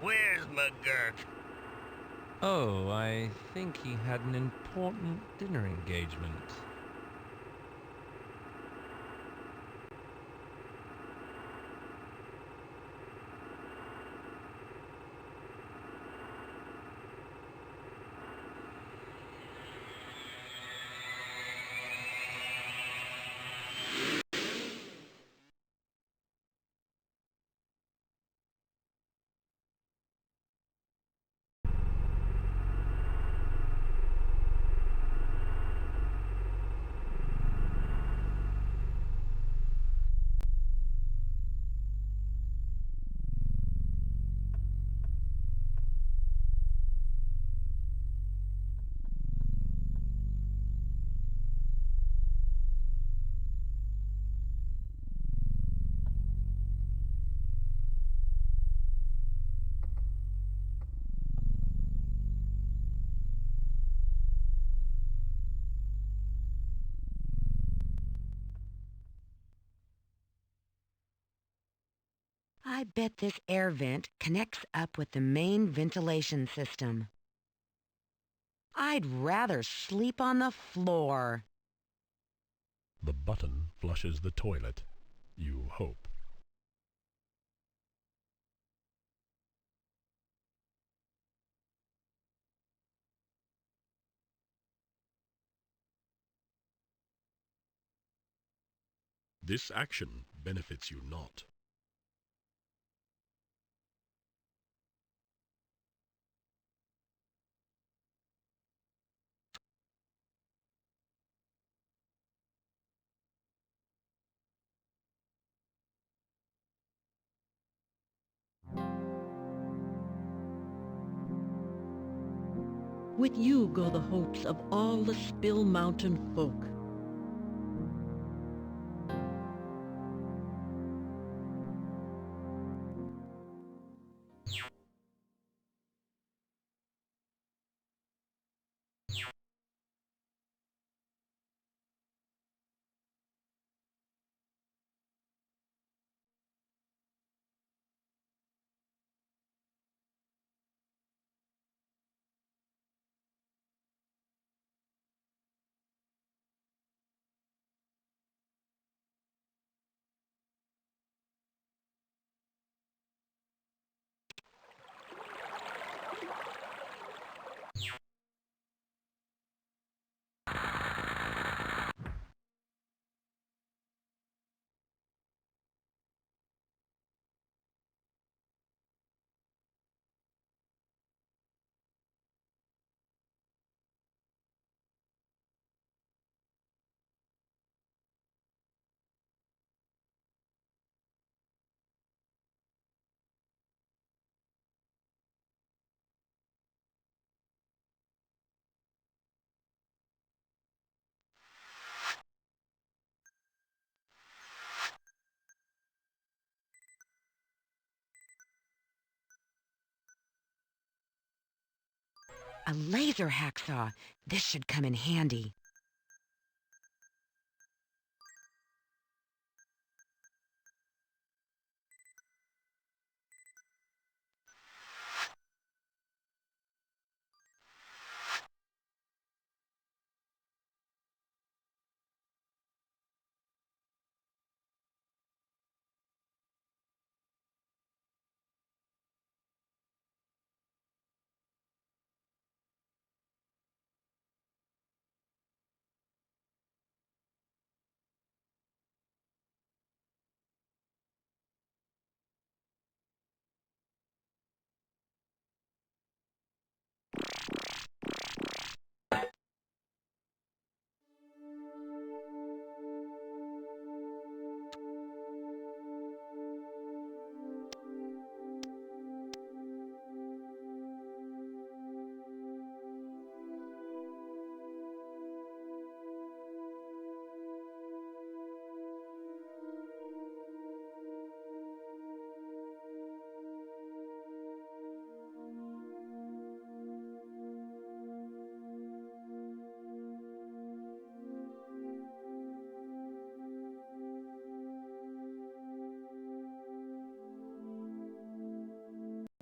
I: Where's McGurk?
G: Oh, I think he had an important dinner engagement.
E: I bet this air vent connects up with the main ventilation system. I'd rather sleep on the floor.
A: The button flushes the toilet. You hope. This action benefits you not.
L: With you go the hopes of all the Spill Mountain folk.
E: A laser hacksaw. This should come in handy.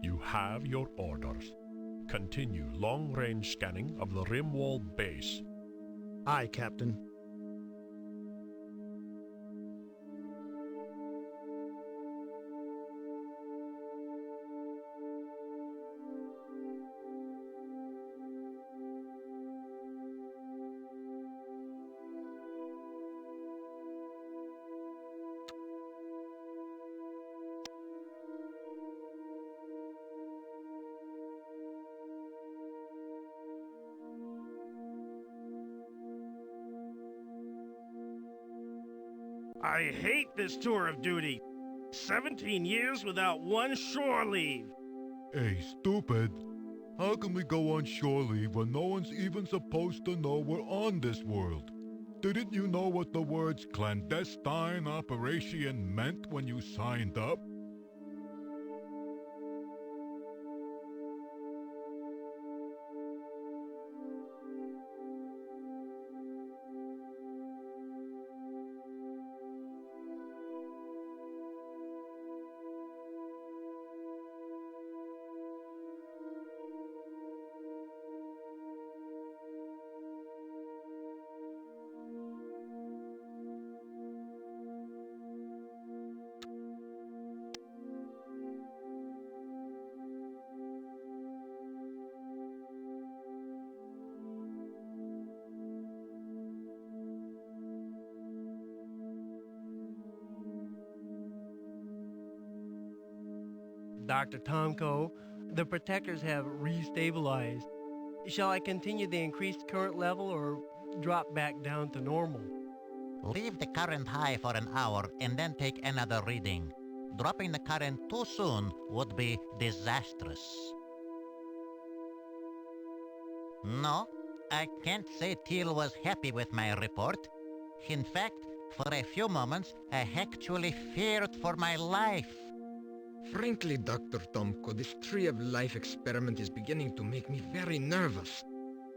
A: You have your orders. Continue long-range scanning of the Ringworld base.
M: Aye, Captain.
K: I hate this tour of duty. 17 years without one shore leave.
I: Hey, stupid. How can we go on shore leave when no one's even supposed to know we're on this world? Didn't you know what the words clandestine operation meant when you signed up?
K: Dr. Tomko, the protectors have restabilized. Shall I continue the increased current level or drop back down to normal?
N: Leave the current high for an hour and then take another reading. Dropping the current too soon would be disastrous. No, I can't say Teal was happy with my report. In fact, for a few moments, I actually feared for my life.
O: Frankly, Dr. Tomko, this Tree of Life experiment is beginning to make me very nervous.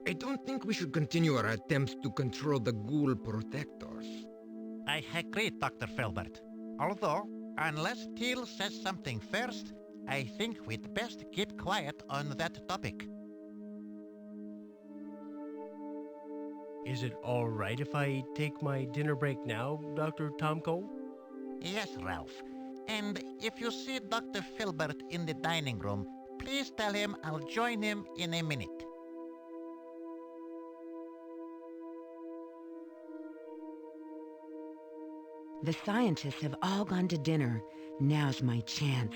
O: I don't think we should continue our attempts to control the ghoul protectors.
N: I agree, Dr. Filbert. Although, unless Teal says something first, I think we'd best keep quiet on that topic.
K: Is it all right if I take my dinner break now, Dr. Tomko?
N: Yes, Ralph. And if you see Dr. Filbert in the dining room, please tell him I'll join him in a minute.
E: The scientists have all gone to dinner. Now's my chance.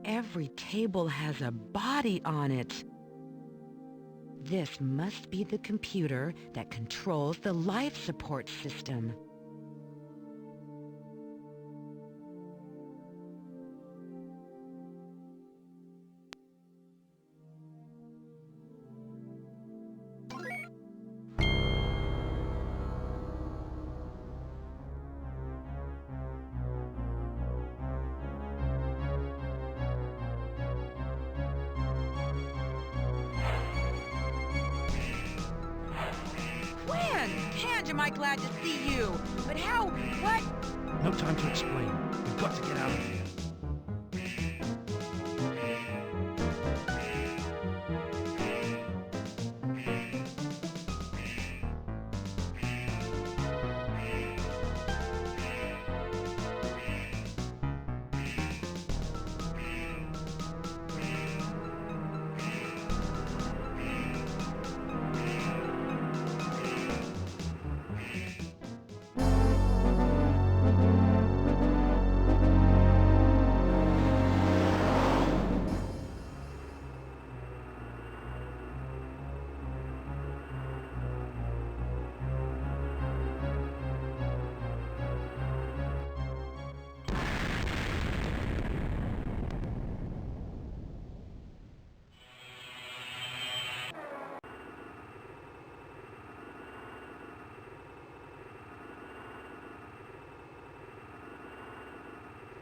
E: Every table has a body on it. This must be the computer that controls the life support system. can't am I glad to see you. But how? What?
G: No time to explain. We've got to get out of here.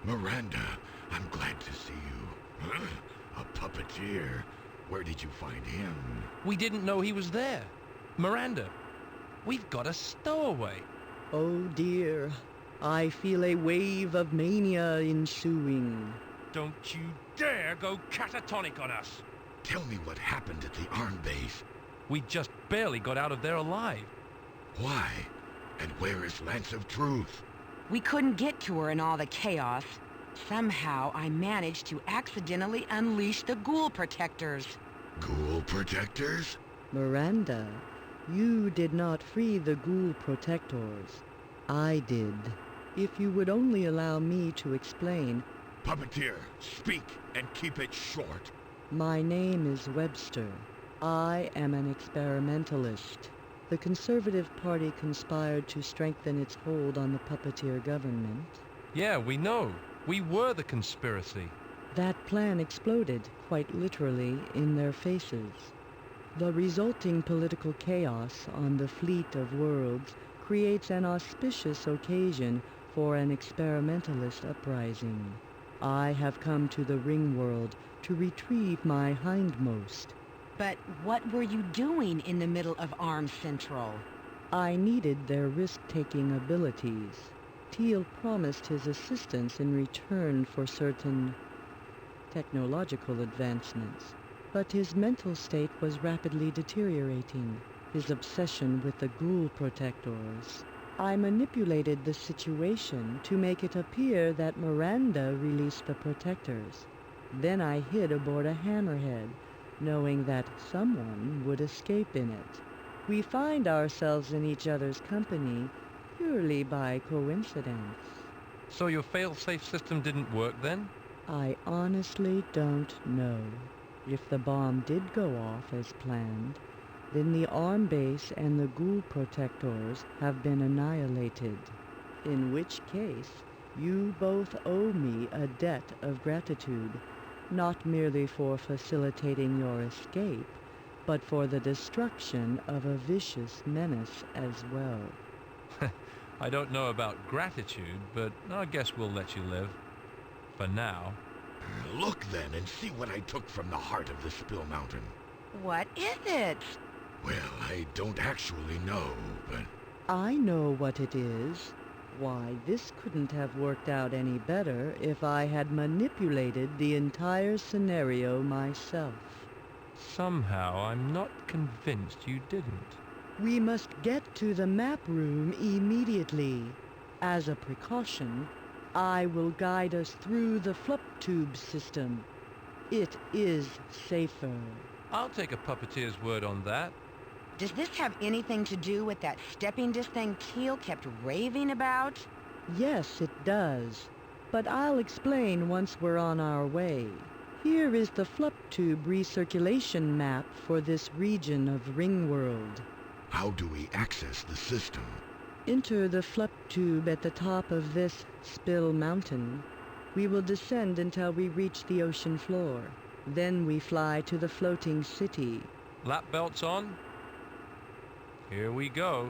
F: Miranda, I'm glad to see you. A puppeteer. Where did you find him?
G: We didn't know he was there. Miranda, we've got a stowaway.
C: Oh dear. I feel a wave of mania ensuing.
G: Don't you dare go catatonic on us.
F: Tell me what happened at the arm base.
G: We just barely got out of there alive.
F: Why? And where is Lance of Truth?
E: We couldn't get to her in all the chaos. Somehow I managed to accidentally unleash the ghoul protectors.
F: Ghoul protectors?
C: Miranda, you did not free the ghoul protectors. I did. If you would only allow me to explain.
F: Puppeteer, speak and keep it short.
C: My name is Webster. I am an experimentalist. The Conservative Party conspired to strengthen its hold on the puppeteer government.
G: Yeah, we know. We were the conspiracy.
C: That plan exploded, quite literally, in their faces. The resulting political chaos on the fleet of worlds creates an auspicious occasion for an experimentalist uprising. I have come to the Ringworld to retrieve my hindmost.
E: But what were you doing in the middle of Arms Central?
C: I needed their risk-taking abilities. Teal promised his assistance in return for certain technological advancements. But his mental state was rapidly deteriorating, his obsession with the ghoul protectors. I manipulated the situation to make it appear that Miranda released the protectors. Then I hid aboard a hammerhead, knowing that someone would escape in it. We find ourselves in each other's company purely by coincidence.
G: So your fail-safe system didn't work then?
C: I honestly don't know. If the bomb did go off as planned, then the arm base and the ghoul protectors have been annihilated. In which case, you both owe me a debt of gratitude, not merely for facilitating your escape, but for the destruction of a vicious menace as well.
G: I don't know about gratitude, but I guess we'll let you live. For now.
F: Look then and see what I took from the heart of the Spill Mountain.
E: What is it?
F: Well, I don't actually know, but...
C: I know what it is. Why, this couldn't have worked out any better if I had manipulated the entire scenario myself.
G: Somehow, I'm not convinced you didn't.
C: We must get to the map room immediately. As a precaution, I will guide us through the flup tube system. It is safer.
G: I'll take a puppeteer's word on that.
E: Does this have anything to do with that stepping disc thing Teal kept raving about?
C: Yes, it does. But I'll explain once we're on our way. Here is the flup tube recirculation map for this region of Ringworld.
F: How do we access the system?
C: Enter the flup tube at the top of this Spill Mountain. We will descend until we reach the ocean floor. Then we fly to the floating city.
G: Lap belts on? Here we go.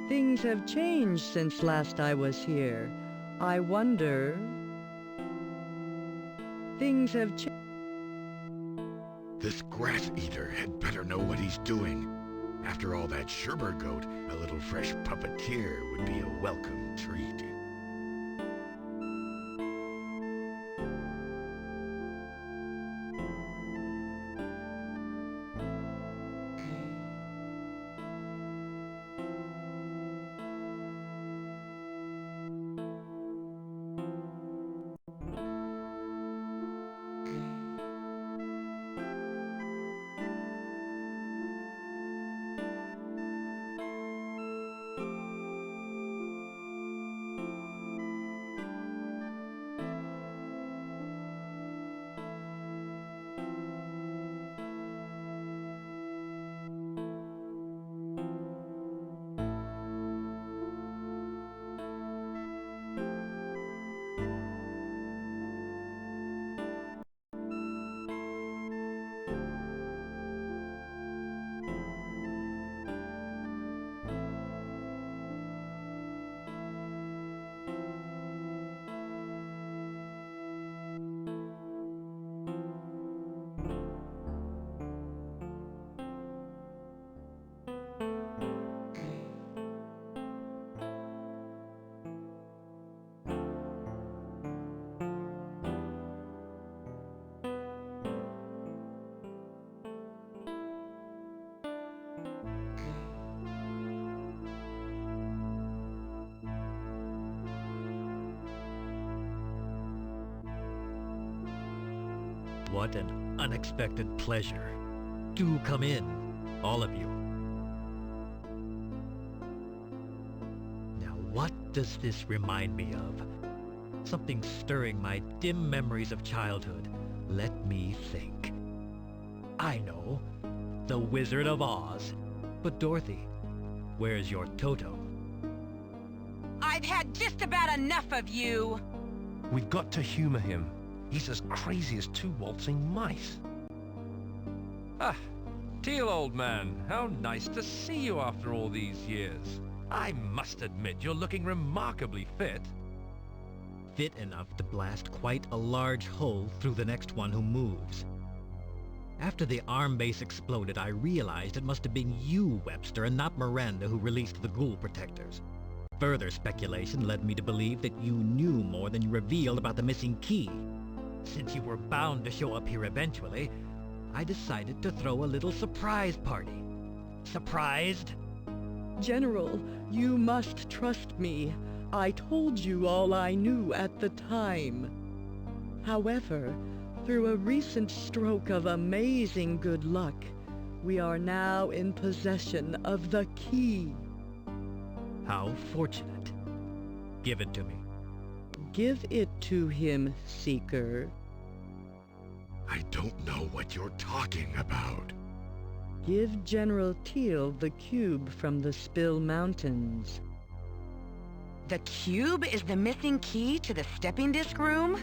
C: Things have changed since last I was here. I wonder... Things have changed.
F: This grass-eater had better know what he's doing. After all that Sherber goat, a little fresh puppeteer would be a welcome treat.
B: What an unexpected pleasure. Do come in, all of you. Now, what does this remind me of? Something stirring my dim memories of childhood. Let me think. I know. The Wizard of Oz. But Dorothy, where's your Toto?
E: I've had just about enough of you.
G: We've got to humor him. He's as crazy as two waltzing mice. Ah, Teal, old man, how nice to see you after all these years. I must admit, you're looking remarkably fit.
B: Fit enough to blast quite a large hole through the next one who moves. After the arm base exploded, I realized it must have been you, Webster, and not Miranda, who released the ghoul protectors. Further speculation led me to believe that you knew more than you revealed about the missing key. Since you were bound to show up here eventually, I decided to throw a little surprise party. Surprised?
C: General, you must trust me. I told you all I knew at the time. However, through a recent stroke of amazing good luck, we are now in possession of the key.
B: How fortunate. Give it to me.
C: Give it to him, Seeker.
F: I don't know what you're talking about.
C: Give General Teal the cube from the Spill Mountains.
E: The cube is the missing key to the stepping disc room?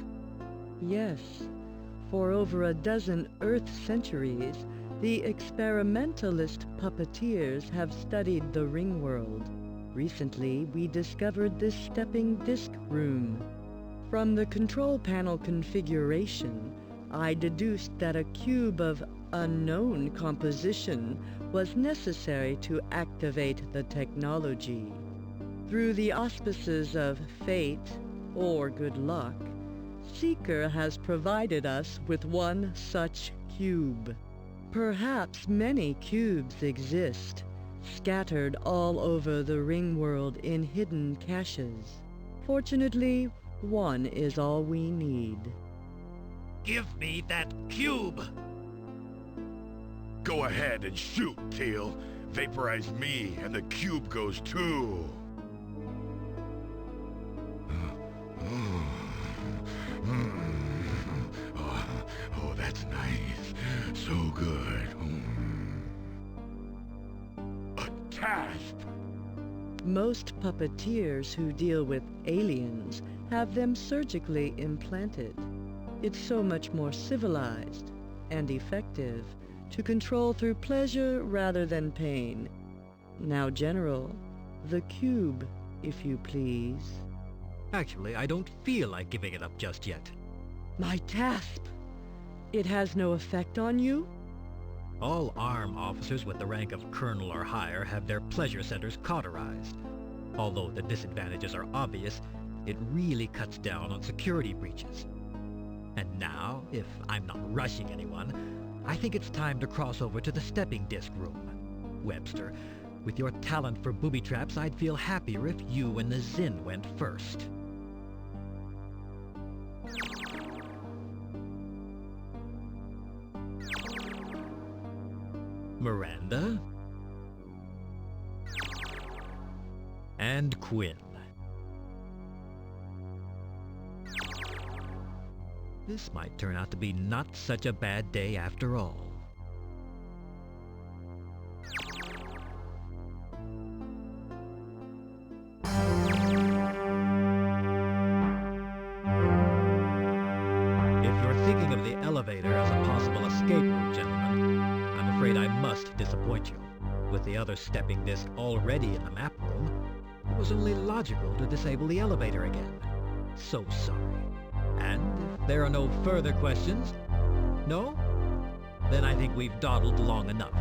C: Yes. For over a dozen Earth centuries, the experimentalist puppeteers have studied the Ringworld. Recently, we discovered this stepping disc room. From the control panel configuration, I deduced that a cube of unknown composition was necessary to activate the technology. Through the auspices of fate or good luck, Seeker has provided us with one such cube. Perhaps many cubes exist, scattered all over the Ringworld in hidden caches. Fortunately, one is all we need.
B: Give me that cube!
F: Go ahead and shoot, Teal. Vaporize me, and the cube goes too. Oh, that's nice. So good. A task!
C: Most puppeteers who deal with aliens have them surgically implanted. It's so much more civilized and effective to control through pleasure rather than pain. Now, General, The cube, if you please.
B: Actually, I don't feel like giving it up just yet.
C: My TASP! It has no effect on you?
B: All ARM officers with the rank of colonel or higher have their pleasure centers cauterized. Although the disadvantages are obvious, it really cuts down on security breaches. And now, if I'm not rushing anyone, I think it's time to cross over to the stepping disc room. Webster, with your talent for booby traps, I'd feel happier if you and the Zin went first. Miranda? And Quinn. This might turn out to be not such a bad day after all. If you're thinking of the elevator as a possible escape route, gentlemen, I'm afraid I must disappoint you. With the other stepping disc already in the map room, it was only logical to disable the elevator again. So sorry. And if there are no further questions, no? Then I think we've dawdled long enough.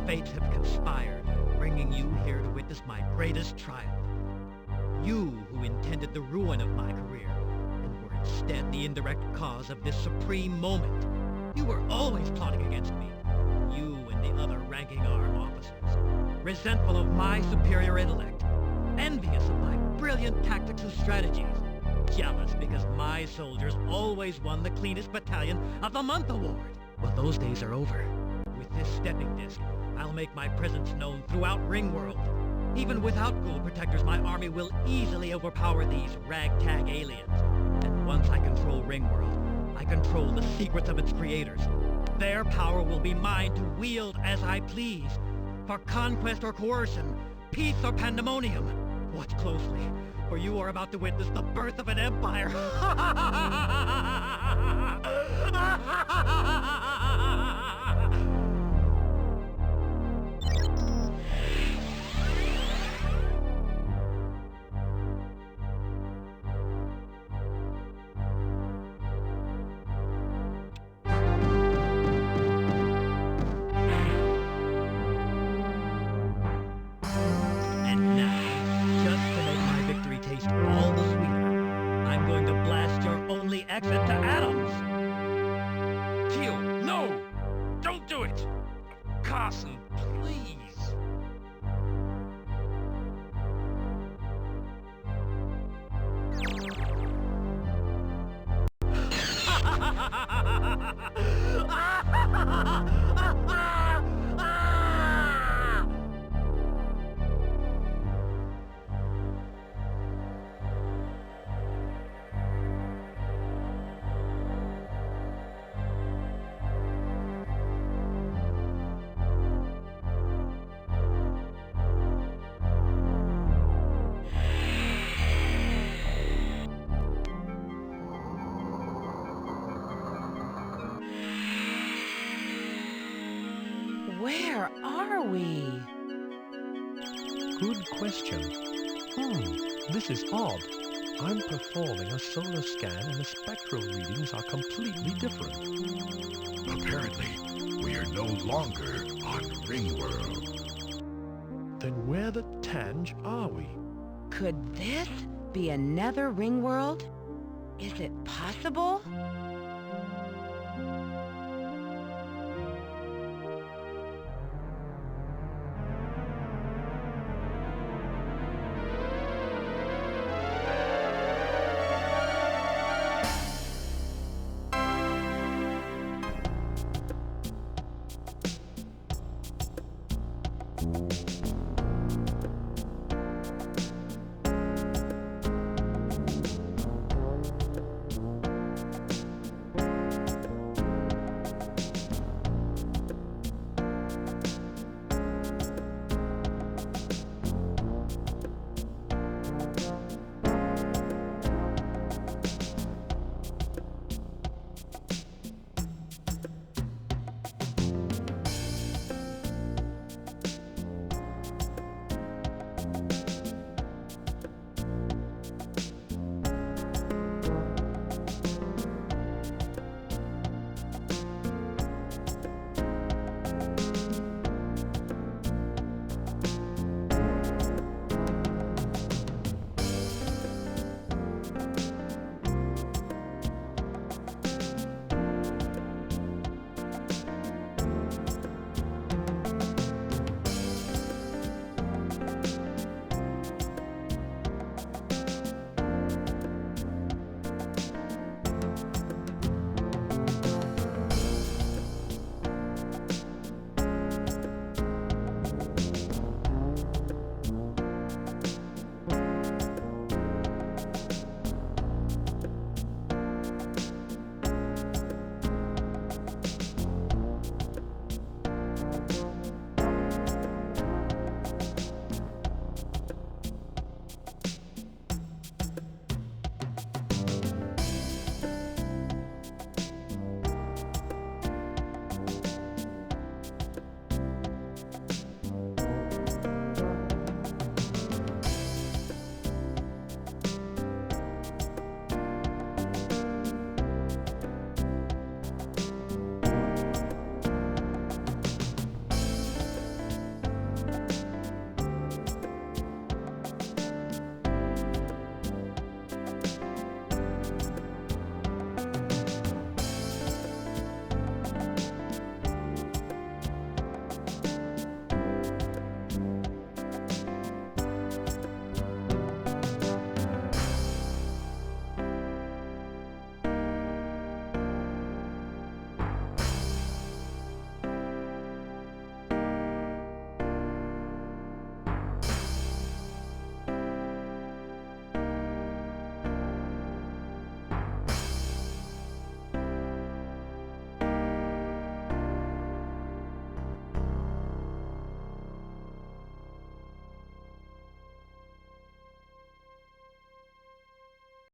B: Fates have conspired, bringing you here to witness my greatest triumph. You who intended the ruin of my career, and were instead the indirect cause of this supreme moment. You were always plotting against me. You and the other ranking ARM officers. Resentful of my superior intellect. Envious of my brilliant tactics and strategies. Jealous because my soldiers always won the cleanest battalion of the month award. Well, those days are over. With this stepping disc, I'll make my presence known throughout Ringworld. Even without ghoul protectors, my army will easily overpower these ragtag aliens. And once I control Ringworld, I control the secrets of its creators. Their power will be mine to wield as I please. For conquest or coercion, peace or pandemonium. Watch closely, for you are about to witness the birth of an empire. Exit to atoms!
G: Teal, no! Don't do it! Carson, please!
E: Where are we?
P: Good question. This is odd. I'm performing a solar scan and the spectral readings are completely different.
F: Apparently, we are no longer on Ringworld.
P: Then where the Tange are we?
E: Could this be another Ringworld? Is it possible?